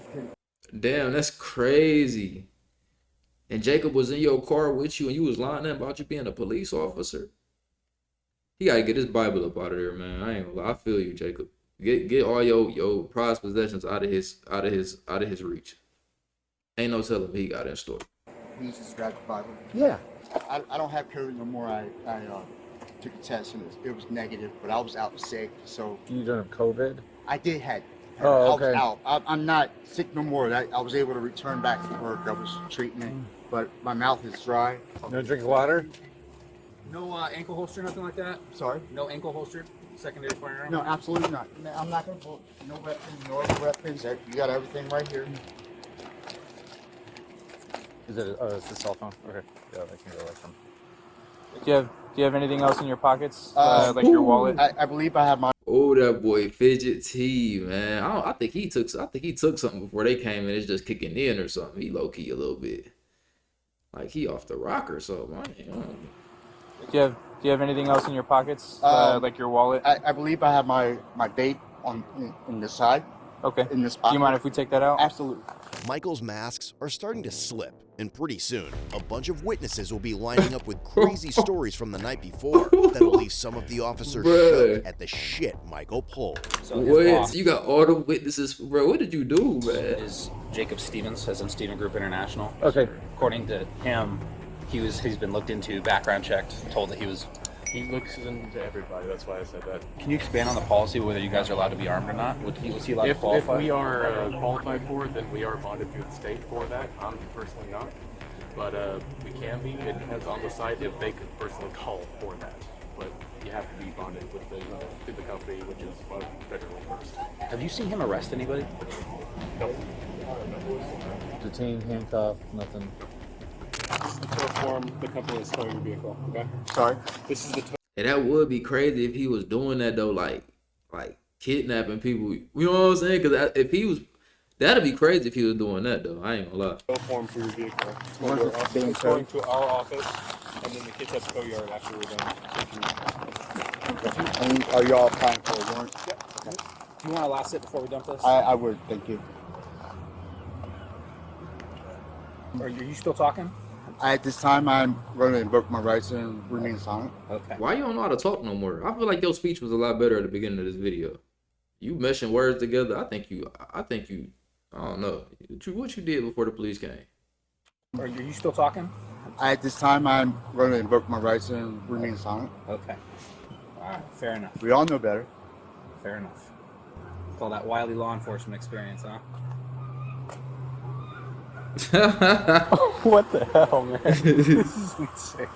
Speaker 1: Damn, that's crazy. And Jacob was in your car with you and you was lying about you being a police officer? He gotta get his Bible up out of there, man. I ain't gonna lie. I feel you, Jacob. Get all your prized possessions out of his reach. Ain't no telling what he got in store.
Speaker 2: he just grabbed the Bible.
Speaker 7: Yeah.
Speaker 2: I don't have COVID no more. I took a test and it was negative, but I was out sick, so.
Speaker 9: You don't have COVID?
Speaker 2: I did have.
Speaker 9: Oh, okay.
Speaker 2: I was out. I'm not sick no more. I was able to return back to work. I was treatment, but my mouth is dry.
Speaker 9: No drink water?
Speaker 4: No ankle holster, nothing like that?
Speaker 2: Sorry?
Speaker 4: No ankle holster? Secondary firearm?
Speaker 2: No, absolutely not. I'm not going to pull no weapons, no other weapons. You got everything right here.
Speaker 8: Is it? Oh, it's a cell phone. Okay. Yeah, I can go away from.
Speaker 3: Do you have anything else in your pockets, like your wallet?
Speaker 2: I believe I have my.
Speaker 1: Oh, that boy Fidget T, man. I think he took something before they came in. It's just kicking in or something. He low key a little bit, like he off the rock or something.
Speaker 3: Do you have anything else in your pockets, like your wallet?
Speaker 2: I believe I have my vape in the side.
Speaker 3: Okay.
Speaker 2: In this
Speaker 3: Do
Speaker 2: pocket.
Speaker 3: you mind if we take that out?
Speaker 2: Absolutely.
Speaker 5: Michael's masks are starting to slip, and pretty soon, a bunch of witnesses will be lining up with crazy stories from the night before that'll leave some of the officers shook at the shit Michael pulled.
Speaker 4: So
Speaker 1: What? You got all the witnesses, bro. What did you do, man?
Speaker 4: is Jacob Stevens, as in Steven Group International.
Speaker 9: Okay.
Speaker 4: According to him, he's been looked into, background checked, told that he was.
Speaker 6: He looks into everybody. That's why I said that.
Speaker 4: Can you expand on the policy whether you guys are allowed to be armed or not? Was he allowed to
Speaker 6: If
Speaker 4: qualify?
Speaker 6: we are qualified for it, then we are bonded through the state for that. I'm personally not, but we can be. It depends on the site if they could personally call for that. But you have to be bonded with through the company, which is federally first.
Speaker 4: Have you seen him arrest anybody?
Speaker 6: No.
Speaker 9: Detained, handcuffed, nothing.
Speaker 6: This is the tow form. The company is towing your vehicle. Okay.
Speaker 2: Sorry.
Speaker 6: This is the tow.
Speaker 1: And that would be crazy if he was doing that though, like kidnapping people. You know what I'm saying? Because if he was, that'd be crazy if he was doing that though. I ain't gonna lie.
Speaker 6: Tow form for your vehicle.
Speaker 2: Where's it being
Speaker 6: It's going to our office, and then the kids at the tow yard after we're done.
Speaker 2: And are y'all applying for a warrant?
Speaker 4: Do you want to last it before we dump this?
Speaker 2: I would. Thank you.
Speaker 4: Are you still talking?
Speaker 2: At this time, I'm going to invoke my rights and remain silent.
Speaker 4: Okay.
Speaker 1: Why you don't know how to talk no more? I feel like your speech was a lot better at the beginning of this video. You meshing words together. I think you. I don't know. What you did before the police came.
Speaker 4: Are you still talking?
Speaker 2: At this time, I'm going to invoke my rights and remain silent.
Speaker 4: Okay. All right. Fair enough.
Speaker 2: We all know better.
Speaker 4: Fair enough. Call that wily law enforcement experience, huh?
Speaker 9: What the hell, man?
Speaker 4: This is insane.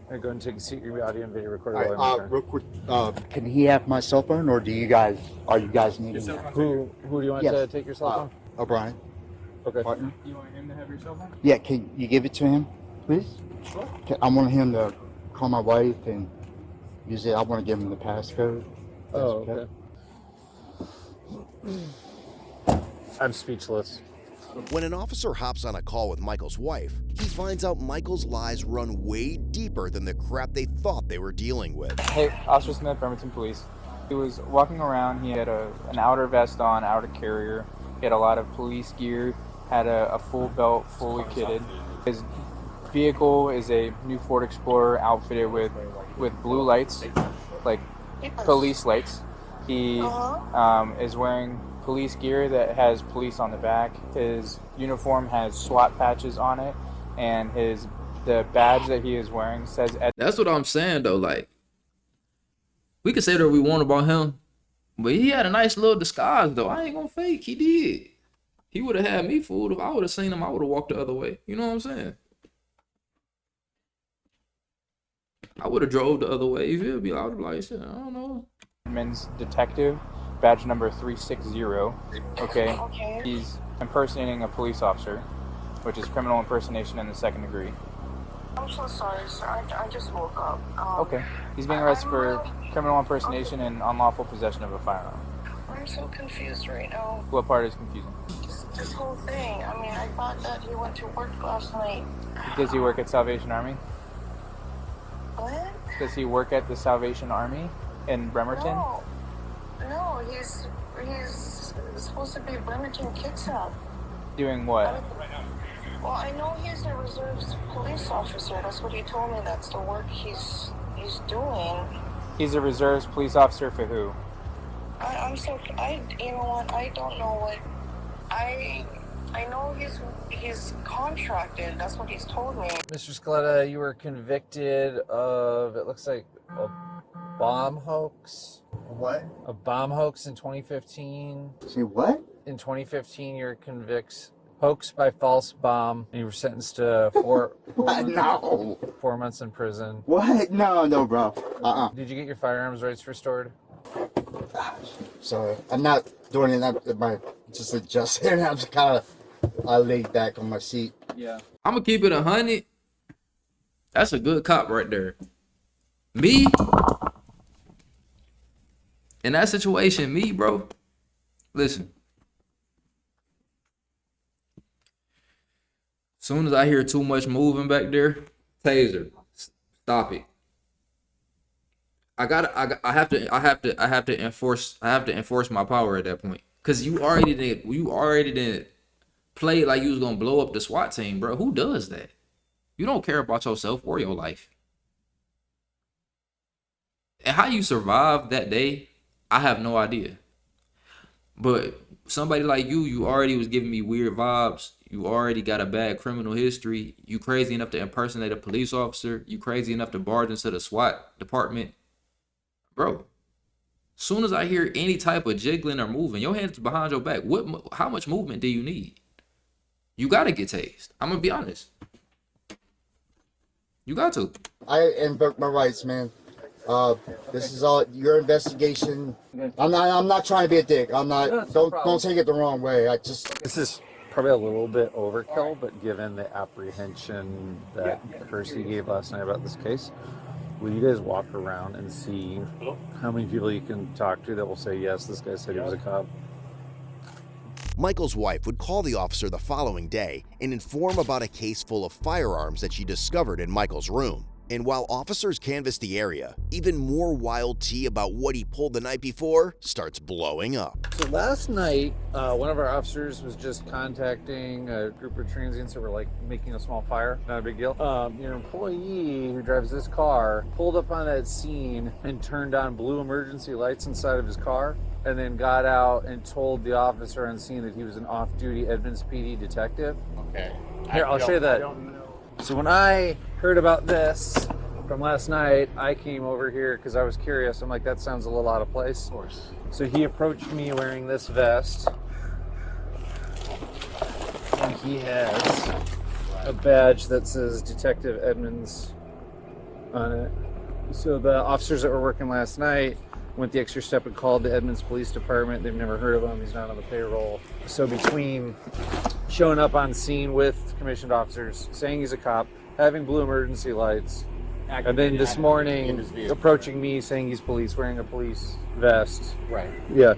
Speaker 9: Hey, go and take a seat. Your audio and video recorder.
Speaker 2: All
Speaker 9: while I'm
Speaker 2: right, real quick, can he have my cell phone, or are you guys needing that?
Speaker 9: Who do you want
Speaker 2: Yes.
Speaker 9: to take your cell phone?
Speaker 2: O'Brien,
Speaker 9: Okay.
Speaker 2: partner.
Speaker 6: You want him to have your cell phone?
Speaker 2: Yeah, can you give it to him, please?
Speaker 6: Sure.
Speaker 2: I want him to call my wife and use it. I want to give him the passcode.
Speaker 9: Oh, okay. I'm speechless.
Speaker 5: When an officer hops on a call with Michael's wife, he finds out Michael's lies run way deeper than the crap they thought they were dealing with.
Speaker 3: Hey, Officer Smith, Bremerton Police. He was walking around. He had an outer vest on, outer carrier. He had a lot of police gear. Had a full belt, fully kitted. His vehicle is a new Ford Explorer outfitted with blue lights, like police lights. He is wearing police gear that has police on the back. His uniform has SWAT patches on it, and the badge that he is wearing says.
Speaker 1: That's what I'm saying though. Like, we can say whatever we want about him, but he had a nice little disguise though. I ain't gonna fake. He did. He would have had me fooled. If I would have seen him, I would have walked the other way. You know what I'm saying? I would have drove the other way. You feel me? I would have like, shit, I don't know.
Speaker 3: Men's detective, badge number 360. Okay, he's impersonating a police officer, which is criminal impersonation in the second degree.
Speaker 11: I'm so sorry, sir. I just woke up.
Speaker 3: Okay. He's being arrested for criminal impersonation and unlawful possession of a firearm.
Speaker 11: I'm so confused right now.
Speaker 3: What part is confusing?
Speaker 11: This whole thing. I mean, I thought that he went to work last night.
Speaker 3: Does he work at Salvation Army?
Speaker 11: What?
Speaker 3: Does he work at the Salvation Army in Bremerton?
Speaker 11: No, he's supposed to be Bremerton Kitsap.
Speaker 3: Doing what?
Speaker 11: Well, I know he's a reserves police officer. That's what he told me. That's the work he's doing.
Speaker 3: He's a reserves police officer for who?
Speaker 11: You know what? I don't know what. I know he's contracted. That's what he's told me.
Speaker 9: Mr. Scaletta, you were convicted of, it looks like, a bomb hoax.
Speaker 2: What?
Speaker 9: A bomb hoax in 2015.
Speaker 2: See what?
Speaker 9: In 2015, you're convicted hoax by false bomb, and you were sentenced to 4 months in prison.
Speaker 2: What? No, bro.
Speaker 9: Did you get your firearms rights restored?
Speaker 2: Sorry, I'm not doing it. Just adjusting. I'm just kind of laid back on my seat.
Speaker 3: Yeah.
Speaker 1: I'm gonna keep it 100. That's a good cop right there. Me, in that situation, bro. Listen. Soon as I hear too much moving back there, taser, stop it. I have to enforce my power at that point. Cause you already didn't play like you was gonna blow up the SWAT team, bro. Who does that? You don't care about yourself or your life. And how you survived that day, I have no idea. But somebody like you already was giving me weird vibes. You already got a bad criminal history. You crazy enough to impersonate a police officer. You crazy enough to barge into the SWAT department. Bro, soon as I hear any type of jiggling or moving, your hands behind your back, how much movement do you need? You got to get tased. I'm going to be honest. You got to.
Speaker 2: I invoke my rights, man. This is all your investigation. I'm not trying to be a dick. I'm not. Don't take it the wrong way.
Speaker 9: This is probably a little bit overkill, but given the apprehension that Kersey gave last night about this case, will you guys walk around and see how many people you can talk to that will say, yes, this guy said he was a cop?
Speaker 5: Michael's wife would call the officer the following day and inform about a case full of firearms that she discovered in Michael's room. And while officers canvass the area, even more wild tea about what he pulled the night before starts blowing up.
Speaker 9: So last night, one of our officers was just contacting a group of transients that were like making a small fire. Not a big deal. Your employee who drives this car pulled up on that scene and turned on blue emergency lights inside of his car, and then got out and told the officer on scene that he was an off-duty Edmonds PD detective.
Speaker 4: Okay.
Speaker 9: Here, I'll show you that. So when I heard about this from last night, I came over here because I was curious. I'm like, that sounds a little out of place. Of course. So he approached me wearing this vest. And he has a badge that says Detective Edmonds on it. So the officers that were working last night went the extra step and called the Edmonds Police Department. They've never heard of him. He's not on the payroll. So between showing up on scene with commissioned officers, saying he's a cop, having blue emergency lights, and then this morning approaching me saying he's police, wearing a police vest.
Speaker 4: Right.
Speaker 9: Yeah.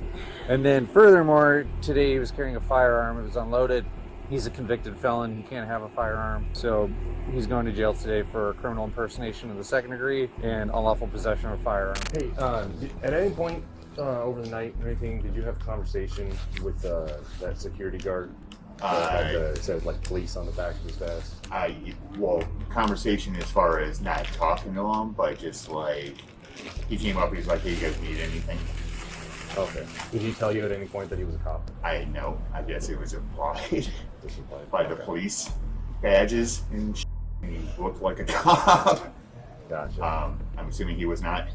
Speaker 9: And then furthermore, today he was carrying a firearm. It was unloaded. He's a convicted felon. He can't have a firearm. So he's going to jail today for criminal impersonation of the second degree and unlawful possession of a firearm.
Speaker 12: Hey, at any point over the night or anything, did you have a conversation with that security guard that had said like police on the back of his vest?
Speaker 13: Well, conversation as far as not talking to him, but just like he came up, he's like, "Hey, you guys need anything?"
Speaker 12: Okay. Did he tell you at any point that he was a cop?
Speaker 13: I know. I guess it was implied by the police badges and he looked like a cop.
Speaker 12: Gotcha.
Speaker 13: I'm assuming he was not.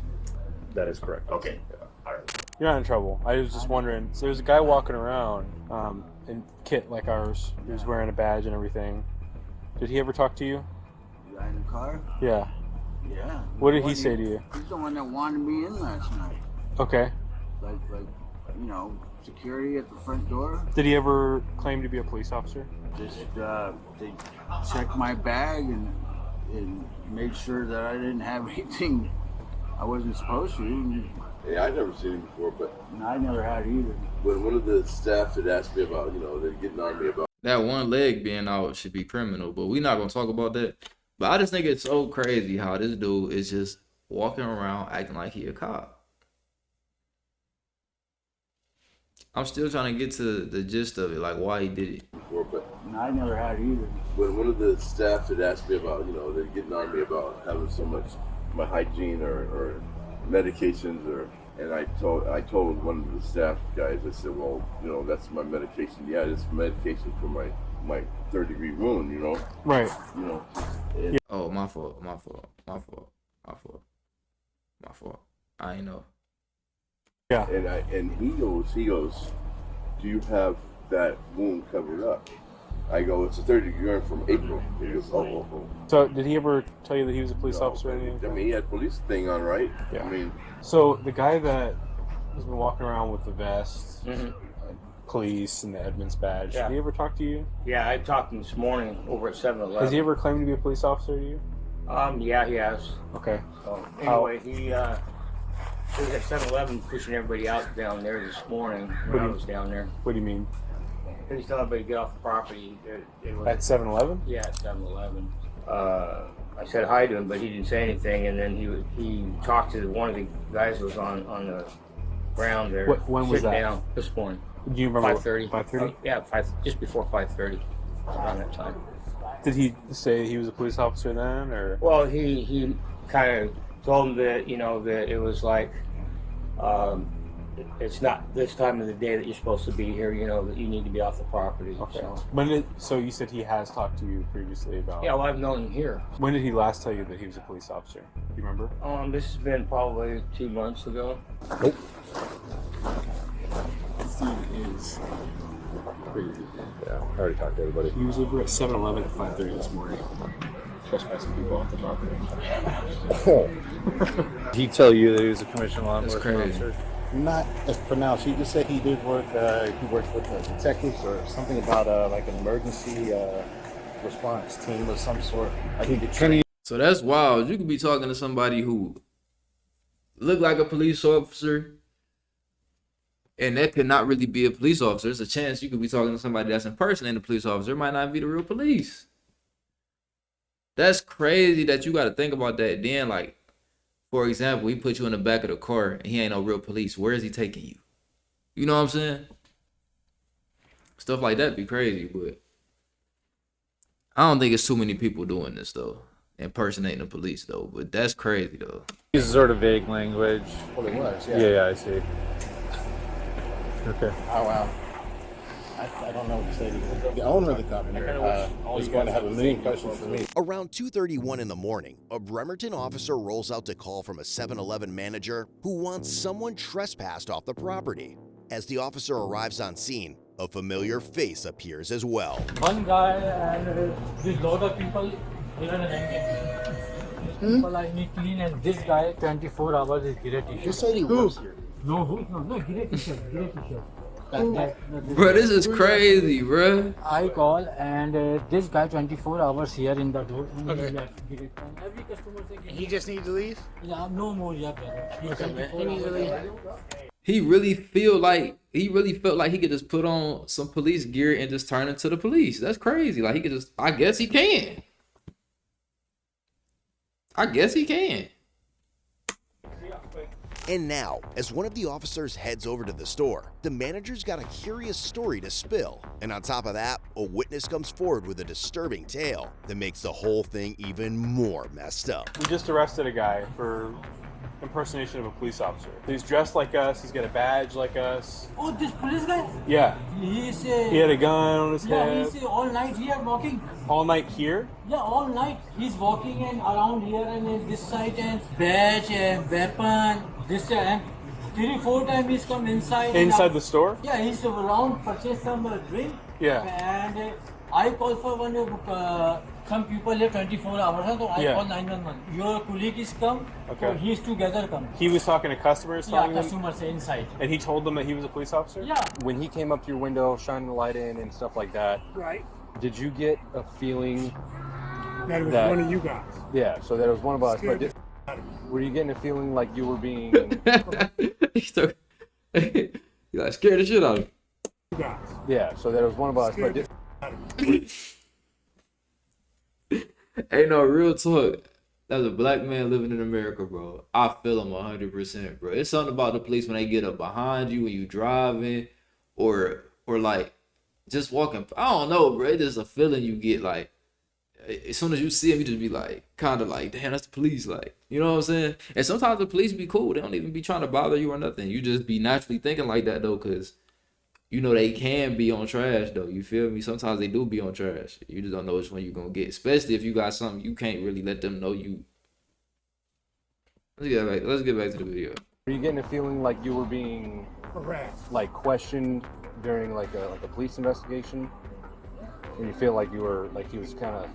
Speaker 12: That is correct.
Speaker 13: Okay. All right.
Speaker 14: You're not in trouble. I was just wondering. So there's a guy walking around in kit like ours. He was wearing a badge and everything. Did he ever talk to you?
Speaker 15: The guy in the car?
Speaker 14: Yeah.
Speaker 15: Yeah.
Speaker 14: What did he say to you?
Speaker 15: He's the one that wanted me in last night.
Speaker 14: Okay.
Speaker 15: Like you know, security at the front door.
Speaker 14: Did he ever claim to be a police officer?
Speaker 15: Just they checked my bag and and made sure that I didn't have anything I wasn't supposed to.
Speaker 16: Yeah, I never seen him before, but
Speaker 15: And I never had either.
Speaker 16: when one of the staff had asked me about, they're getting on me about
Speaker 1: That one leg being out should be criminal, but we're not gonna talk about that. But I just think it's so crazy how this dude is just walking around acting like he a cop. I'm still trying to get to the gist of it, like why he did it.
Speaker 16: before, but
Speaker 15: And I never had either.
Speaker 16: when one of the staff had asked me about, they're getting on me about having so much my hygiene or medications and I told one of the staff guys, I said, well, that's my medication. Yeah, it's medication for my third-degree wound,
Speaker 14: Right.
Speaker 16: And
Speaker 1: Oh, my fault. I ain't know.
Speaker 14: Yeah.
Speaker 16: And he goes, do you have that wound covered up? I go, it's a 30-degree wound from April. He goes, oh.
Speaker 14: So did he ever tell you that he was a police officer or anything?
Speaker 16: I mean, he had police thing on, right?
Speaker 14: Yeah.
Speaker 16: I mean,
Speaker 14: So the guy that has been walking around with the vest, police, and the Edmonds badge,
Speaker 17: Yeah.
Speaker 14: did he ever talk to you?
Speaker 17: Yeah, I talked to him this morning over at 7-Eleven.
Speaker 14: Has he ever claimed to be a police officer to you?
Speaker 17: Yeah, he has.
Speaker 14: Okay.
Speaker 17: So anyway, he was at 7-Eleven pushing everybody out down there this morning when I was down there.
Speaker 14: What do you mean?
Speaker 17: He was telling everybody to get off the property. It was,
Speaker 14: At 7-Eleven?
Speaker 17: Yeah, at 7-Eleven. I said hi to him, but he didn't say anything. And then he talked to one of the guys who was on the ground there.
Speaker 14: When was
Speaker 17: sitting
Speaker 14: that?
Speaker 17: Down this morning.
Speaker 14: Do you remember?
Speaker 17: 5:30.
Speaker 14: 5:30?
Speaker 17: Yeah, just before 5:30, around that time.
Speaker 14: Did he say he was a police officer then, or?
Speaker 17: Well, he kind of told him that that it was like it's not this time of the day that you're supposed to be here. That you need to be off the property.
Speaker 14: Okay.
Speaker 17: So.
Speaker 14: So you said he has talked to you previously about?
Speaker 17: Yeah, well, I've known him here.
Speaker 14: When did he last tell you that he was a police officer? Do you remember?
Speaker 17: This has been probably 2 months ago.
Speaker 14: Nope.
Speaker 7: Is crazy. Yeah, I already talked to everybody.
Speaker 14: He was over at 7-Eleven at 5:30 this morning, trespassing people off the property.
Speaker 9: Did he tell you that he was a commissioned law
Speaker 1: That's
Speaker 9: enforcement
Speaker 1: crazy.
Speaker 9: officer?
Speaker 7: Not as pronounced. He just said he did work. He works with detectives or something about like an emergency response team of some sort. I think the training.
Speaker 1: So that's wild. You could be talking to somebody who look like a police officer, and that could not really be a police officer. There's a chance you could be talking to somebody that's impersonating a police officer. It might not be the real police. That's crazy that you got to think about that. Then, like, for example, he put you in the back of the car and he ain't no real police. Where is he taking you? You know what I'm saying? Stuff like that be crazy, but I don't think it's too many people doing this though, impersonating the police though. But that's crazy though.
Speaker 9: He's sort of vague language.
Speaker 7: Well, it was. Yeah.
Speaker 9: Yeah, I see. Okay.
Speaker 7: Oh wow. I don't know what to say to you. The owner of the company is going to have a million questions for me.
Speaker 5: Around 2:31 in the morning, a Bremerton officer rolls out to call from a 7-Eleven manager who wants someone trespassed off the property. As the officer arrives on scene, a familiar face appears as well.
Speaker 18: One guy and this lot of people even people I need clean, and this guy 24 hours is gray t-shirt.
Speaker 7: You said he works here.
Speaker 18: No, gray t-shirt,
Speaker 1: Bro, this is crazy, bro.
Speaker 18: I call and this guy 24 hours here in the door. And he left gray. And every customer say,
Speaker 7: He just needs to leave?
Speaker 18: yeah, no more, yeah, brother. He's
Speaker 7: Okay, man.
Speaker 18: 24
Speaker 7: He needs to
Speaker 18: hours.
Speaker 7: leave.
Speaker 1: He really felt like he could just put on some police gear and just turn into the police. That's crazy. Like he could just, I guess he can.
Speaker 5: And now, as one of the officers heads over to the store, the manager's got a curious story to spill. And on top of that, a witness comes forward with a disturbing tale that makes the whole thing even more messed up.
Speaker 14: We just arrested a guy for impersonation of a police officer. He's dressed like us. He's got a badge like us.
Speaker 18: Oh, this police guy?
Speaker 14: Yeah.
Speaker 18: He
Speaker 14: had a gun on his head.
Speaker 18: He's all night here walking.
Speaker 14: All night here?
Speaker 18: Yeah, all night he's walking and around here and in this side and badge and weapon. This and 3-4 times he's come inside.
Speaker 14: Inside the store?
Speaker 18: Yeah, he's around purchase some drink.
Speaker 14: Yeah.
Speaker 18: And I call for one some people here 24 hours. So I
Speaker 14: Yeah.
Speaker 18: call 911. Your colleague is come.
Speaker 14: Okay.
Speaker 18: So he's together come.
Speaker 14: He was talking to customers,
Speaker 18: Yeah,
Speaker 14: telling them,
Speaker 18: customers inside.
Speaker 14: and he told them that he was a police officer?
Speaker 18: Yeah.
Speaker 19: When he came up to your window, shining the light in and stuff like that,
Speaker 18: Right.
Speaker 19: did you get a feeling That it was
Speaker 12: that-
Speaker 19: one of you guys.
Speaker 12: Yeah, so that was one of us. But
Speaker 19: Scared
Speaker 12: were you getting a feeling like you were being?
Speaker 1: You like scared the shit out of him.
Speaker 19: You guys.
Speaker 12: Yeah, so that was one of us. But
Speaker 1: Ain't no real talk. As a black man living in America, bro, I feel him 100%, bro. It's something about the police when they get up behind you when you driving, or like just walking. I don't know, bro. It's just a feeling you get. Like as soon as you see him, you just be like, kind of like, damn, that's the police. Like, you know what I'm saying? And sometimes the police be cool. They don't even be trying to bother you or nothing. You just be naturally thinking like that though, cause you know they can be on trash though. You feel me? Sometimes they do be on trash. You just don't know which one you're gonna get. Especially if you got something you can't really let them know you. Let's get back to the video.
Speaker 12: were you getting a feeling like you were being
Speaker 19: harassed,
Speaker 12: like questioned during like a police investigation? Or you feel like you were like he was kind of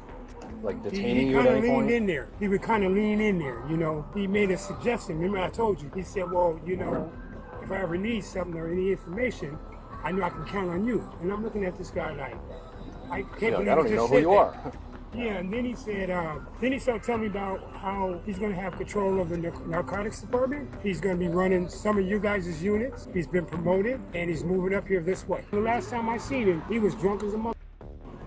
Speaker 12: like detaining
Speaker 19: he
Speaker 12: you at
Speaker 19: kind
Speaker 12: any
Speaker 19: of leaned
Speaker 12: point?
Speaker 19: in there. He would kind of lean in there, you know. He made a suggestion. Remember I told you. He said, well, you know, if I ever need something or any information, I know I can count on you. And I'm looking at this guy like, I can't believe
Speaker 12: I don't
Speaker 19: he
Speaker 12: even know
Speaker 19: just
Speaker 12: who
Speaker 19: said
Speaker 12: you
Speaker 19: that.
Speaker 12: are.
Speaker 19: Yeah, and then he said, then he started telling me about how he's going to have control of the narcotics department. He's going to be running some of you guys' units. He's been promoted, and he's moving up here this way. The last time I seen him, he was drunk as a mother.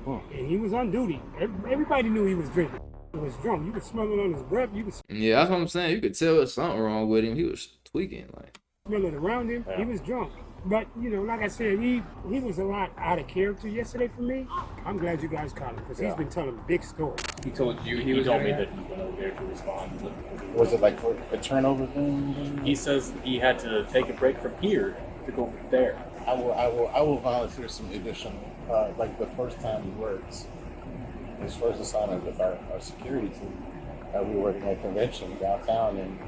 Speaker 19: And he was on duty. Everybody knew he was drinking. He was drunk. You could smell it on his breath. You could
Speaker 1: Yeah, that's what I'm saying. You could tell there's something wrong with him. He was tweaking, like.
Speaker 19: smell it around him. He was drunk. But, you know, like I said, he was a lot out of character yesterday for me. I'm glad you guys caught him because he's been telling big stories.
Speaker 10: He told you. He told me that he went over there to respond.
Speaker 7: Was it like for a turnover thing?
Speaker 10: He says he had to take a break from here to go there.
Speaker 7: I will volunteer some additional. Like the first time he works, his first assignment with our security team, we were working at a convention downtown, and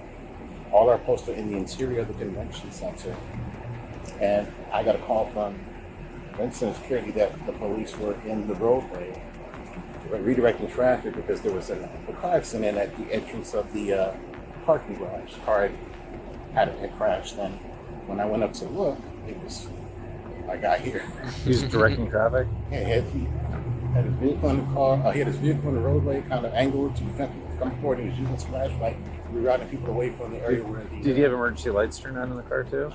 Speaker 7: all our posts are in the interior of the convention center. And I got a call from Vincent Security that the police were in the roadway redirecting traffic because there was a car accident at the entrance of the parking garage. The car had crashed, and when I went up to look, it was my guy here.
Speaker 9: He was directing traffic?
Speaker 7: Yeah, he had his vehicle in the car. He had his vehicle in the roadway, kind of angled to prevent people from coming forward. He was using his flashlight, rerouting people away from the area where the.
Speaker 9: Did he have emergency lights turned on in the car too?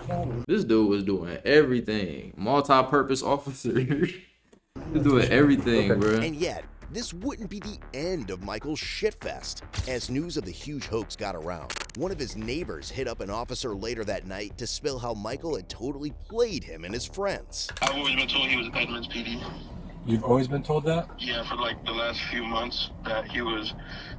Speaker 1: This dude was doing everything. Multi-purpose officer. He's doing everything, bro.
Speaker 5: And yet, this wouldn't be the end of Michael's shitfest. As news of the huge hoax got around, one of his neighbors hit up an officer later that night to spill how Michael had totally played him and his friends.
Speaker 20: I've always been told he was Edmonds PD.
Speaker 14: You've always been told that?
Speaker 20: Yeah, for like the last few months that he was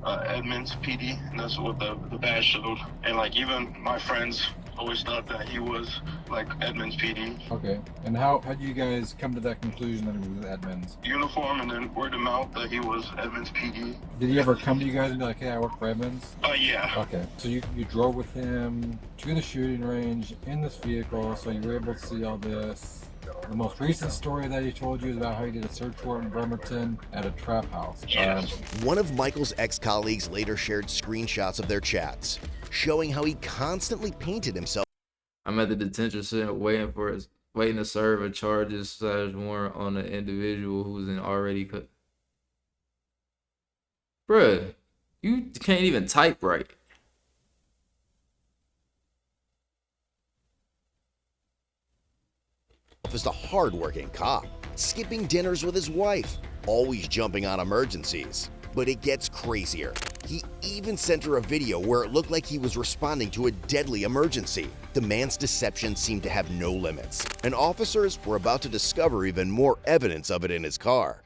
Speaker 20: Edmonds PD, and that's what the badge showed. And like even my friends always thought that he was like Edmonds PD.
Speaker 14: Okay. And how did you guys come to that conclusion that he was Edmonds?
Speaker 20: Uniform and then word of mouth that he was Edmonds PD.
Speaker 14: Did he ever come to you guys and be like, hey, I work for Edmonds?
Speaker 20: Yeah.
Speaker 14: Okay. So you drove with him to the shooting range in this vehicle, so you were able to see all this. The most recent story that he told you is about how he did a search warrant in Bremerton at a trap house.
Speaker 5: One of Michael's ex-colleagues later shared screenshots of their chats, showing how he constantly painted himself.
Speaker 1: I'm at the detention center waiting to serve a charges / warrant on an individual who's in already cut. Bruh, you can't even type right.
Speaker 5: As the hard-working cop, skipping dinners with his wife, always jumping on emergencies. But it gets crazier. He even sent her a video where it looked like he was responding to a deadly emergency. The man's deception seemed to have no limits, and officers were about to discover even more evidence of it in his car.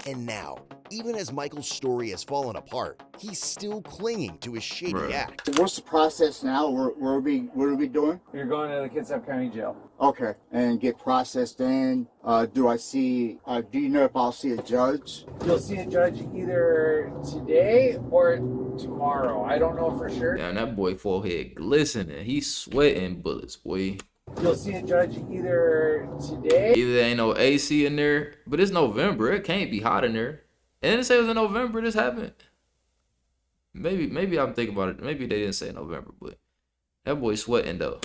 Speaker 5: And now, even as Michael's story has fallen apart, he's still clinging to his shady act.
Speaker 2: What's the process now? What are we doing?
Speaker 9: You're going to the Kitsap County Jail.
Speaker 2: Okay, and get processed in. Do you know if I'll see a judge?
Speaker 9: You'll see a judge either today or tomorrow. I don't know for sure.
Speaker 1: Damn, that boy forehead glistening. He's sweating bullets, boy.
Speaker 9: You'll see a judge either today.
Speaker 1: Either there ain't no AC in there, but it's November. It can't be hot in there. And it says it was in November this happened. Maybe I'm thinking about it. Maybe they didn't say November, but that boy sweating though.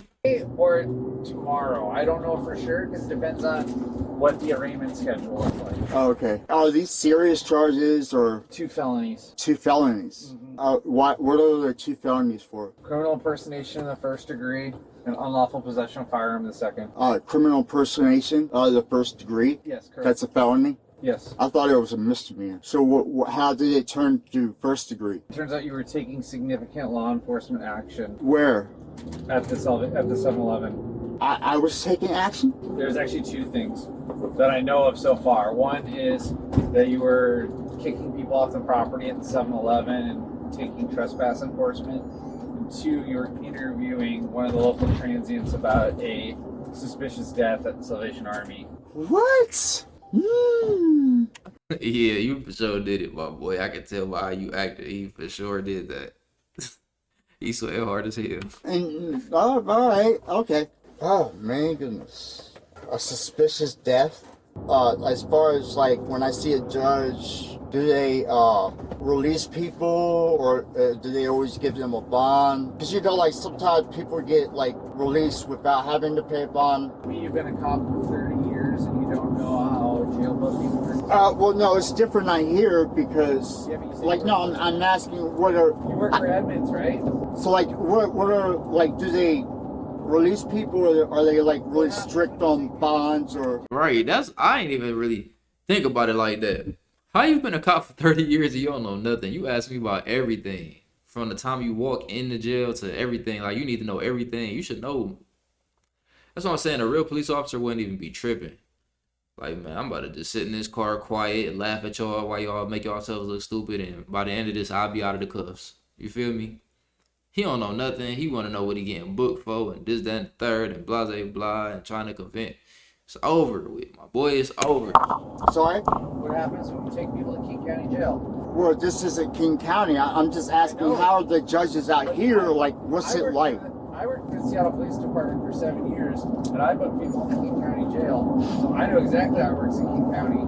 Speaker 9: Or tomorrow. I don't know for sure because it depends on what the arraignment schedule is like.
Speaker 2: Oh, okay. Are these serious charges or
Speaker 9: 2 felonies.
Speaker 2: 2 felonies? What are the 2 felonies for?
Speaker 9: Criminal impersonation in the 1st degree and unlawful possession of firearm in the 2nd.
Speaker 2: Criminal impersonation, the 1st degree?
Speaker 9: Yes, correct.
Speaker 2: That's a felony?
Speaker 9: Yes.
Speaker 2: I thought it was a misdemeanor. So how did it turn to 1st degree?
Speaker 9: It turns out you were taking significant law enforcement action.
Speaker 2: Where?
Speaker 9: At the 7-Eleven.
Speaker 2: I was taking action?
Speaker 9: There's actually 2 things that I know of so far. One is that you were kicking people off the property at the 7-Eleven and taking trespass enforcement. And 2, you were interviewing one of the local transients about a suspicious death at the Salvation Army.
Speaker 2: What?
Speaker 1: Yeah, you for sure did it, my boy. I can tell by how you acted. He for sure did that. He sweat hard as hell.
Speaker 2: And, all right, okay. Oh, man, goodness. A suspicious death? As far as, like, when I see a judge, do they release people, or do they always give them a bond? Because, you know, like, sometimes people get, like, released without having to pay a bond.
Speaker 9: You've been a cop for 30 years and you don't know how jail booking works?
Speaker 2: Well, no, it's different out here because, like, no, I'm asking what are...
Speaker 9: You work for Edmonds, right?
Speaker 2: So, like, what are, like, do they release people, or are they, like, really strict on bonds, or...
Speaker 1: Right, I ain't even really think about it like that. How you been a cop for 30 years and you don't know nothing? You ask me about everything. From the time you walk in the jail to everything. Like, you need to know everything. You should know. That's what I'm saying. A real police officer wouldn't even be tripping. Like, man, I'm about to just sit in this car quiet and laugh at y'all while y'all make yourselves look stupid, and by the end of this, I'll be out of the cuffs. You feel me? He don't know nothing. He want to know what he getting booked for, and this, that, and the third, and blah, blah, blah, and trying to convince. It's over with, my boy. It's over.
Speaker 2: Sorry?
Speaker 9: What happens when we take people to King County Jail?
Speaker 2: Well, this isn't King County. I'm just asking, how are the judges out here? Like, what's it like?
Speaker 9: I worked for the Seattle Police Department for 7 years, and I booked people in King County Jail, so I know exactly how it works in King County.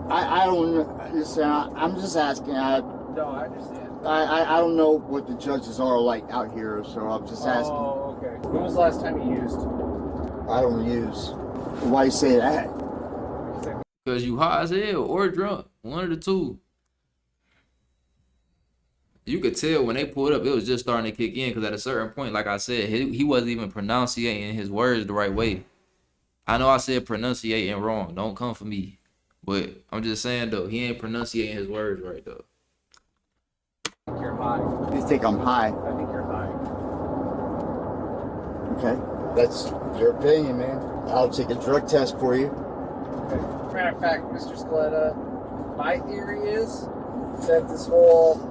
Speaker 2: I don't listen. I'm just asking.
Speaker 9: No, I understand.
Speaker 2: I don't know what the judges are like out here, so I'm just asking.
Speaker 9: Oh, okay. When was the last time you used?
Speaker 2: I don't use. Why you say that?
Speaker 1: Because you high as hell or drunk. One of the two. You could tell when they pulled up, it was just starting to kick in, because at a certain point, like I said, he wasn't even pronunciating his words the right way. I know I said pronunciating wrong. Don't come for me. But I'm just saying, though, he ain't pronunciating his words right, though.
Speaker 9: I think you're high.
Speaker 2: You think I'm high?
Speaker 9: I think you're high.
Speaker 2: Okay. That's your opinion, man. I'll take a drug test for you.
Speaker 9: Okay. Matter of fact, Mr. Scaletta, my theory is that this whole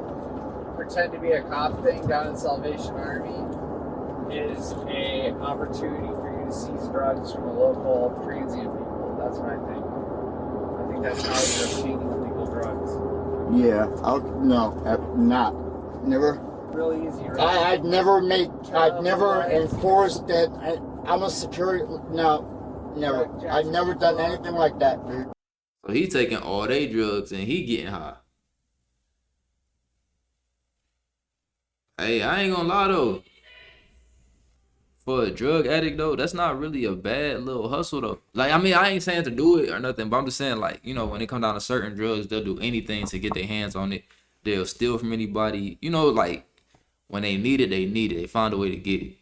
Speaker 9: pretend to be a cop thing down in Salvation Army is a opportunity for you to seize drugs from the local transient people. That's what I think. I think that's how you're obtaining illegal drugs.
Speaker 2: Yeah. Not. Never.
Speaker 9: Really easy, right?
Speaker 2: I've never enforced that. I'm a security. No, never. I've never done anything like that, dude.
Speaker 1: So he taking all they drugs and he getting high. Hey, I ain't gonna lie though. For a drug addict though, that's not really a bad little hustle though. Like, I mean, I ain't saying to do it or nothing, but I'm just saying, like, you know, when it come down to certain drugs, they'll do anything to get their hands on it. They'll steal from anybody. You know, like, when they need it, they need it. They find a way to get it.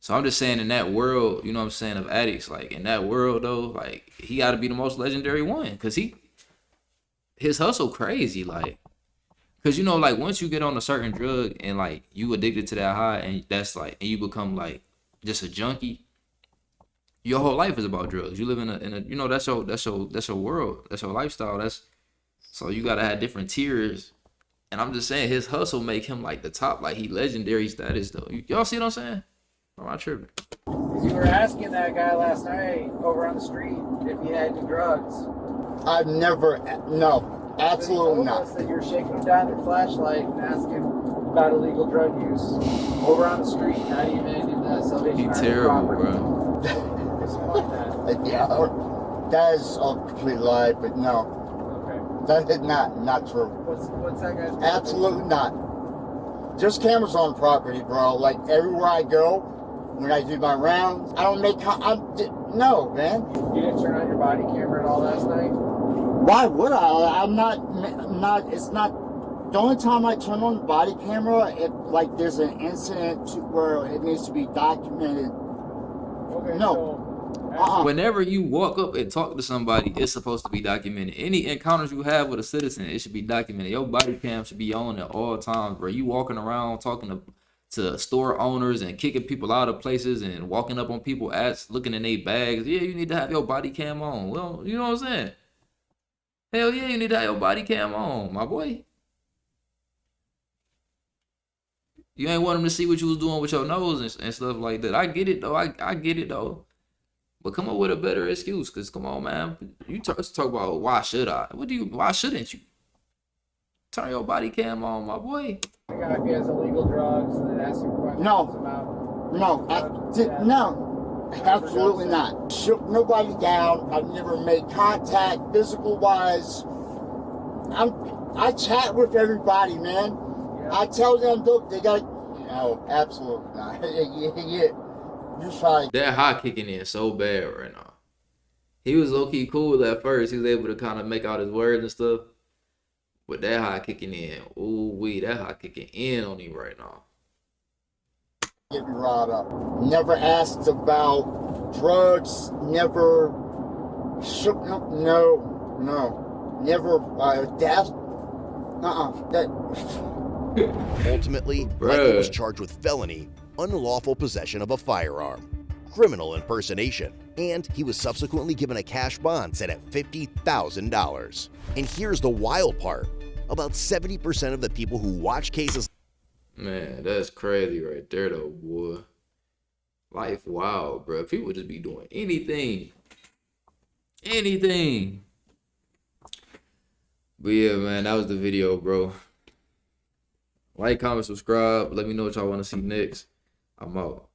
Speaker 1: So I'm just saying, in that world, you know what I'm saying, of addicts, like, in that world though, like, he gotta be the most legendary one, because his hustle crazy, like. Because, you know, like, once you get on a certain drug and, like, you addicted to that high, and that's, like, and you become, like, just a junkie, your whole life is about drugs. You live in a you know, that's your world. That's your lifestyle. So you got to have different tiers. And I'm just saying, his hustle make him, like, the top. Like, he legendary status, though. Y'all see what I'm saying? Or am I tripping?
Speaker 9: You were asking that guy last night over on the street if he had any drugs.
Speaker 2: I've never, no. Absolutely not.
Speaker 9: That you're shaking him down with a flashlight and asking about illegal drug use over on the street, not even in the Salvation Army
Speaker 1: terrible,
Speaker 9: property.
Speaker 1: bro.
Speaker 9: Something like that.
Speaker 2: Yeah, that is a complete lie, but no.
Speaker 9: Okay.
Speaker 2: That is not true.
Speaker 9: What's that guy's name?
Speaker 2: Absolutely not. There's cameras on property, bro. Like, everywhere I go, when I do my rounds. I don't make. No, man.
Speaker 9: You didn't turn on your body camera at all last night?
Speaker 2: Why would I? I'm not. It's not. The only time I turn on the body camera, if like there's an incident where it needs to be documented.
Speaker 9: Okay.
Speaker 2: No.
Speaker 1: Whenever you walk up and talk to somebody, it's supposed to be documented. Any encounters you have with a citizen, it should be documented. Your body cam should be on at all times, bro. You walking around talking to store owners and kicking people out of places and walking up on people ass, looking in their bags. Yeah, you need to have your body cam on. Well, you know what I'm saying? Hell yeah, you need to have your body cam on, my boy. You ain't want them to see what you was doing with your nose and stuff like that. I get it though. I get it though. But come up with a better excuse, cause come on, man. You talk about why should I? Why shouldn't you? Turn your body cam on, my boy.
Speaker 9: The guy if he has illegal drugs and then ask him questions about.
Speaker 2: No, absolutely not. Shook nobody down. I've never made contact physical wise. I chat with everybody, man. Yeah. I tell them, look, they got. No, absolutely not. Yeah.
Speaker 1: That high kicking in so bad right now. He was low-key cool at first. He was able to kind of make out his words and stuff. But that high kicking in, that high kicking in on him right now.
Speaker 2: Getting robbed up. Never asked about drugs. Never shook. No. Never death.
Speaker 5: Ultimately, Michael was charged with felony, unlawful possession of a firearm, criminal impersonation, and he was subsequently given a cash bond set at $50,000. And here's the wild part. About 70% of the people who watch cases...
Speaker 1: Man, that's crazy right there though, boy. Life wild, bro. People just be doing anything. But yeah, man, that was the video, bro. Like, comment, subscribe. Let me know what y'all want to see next. I'm out.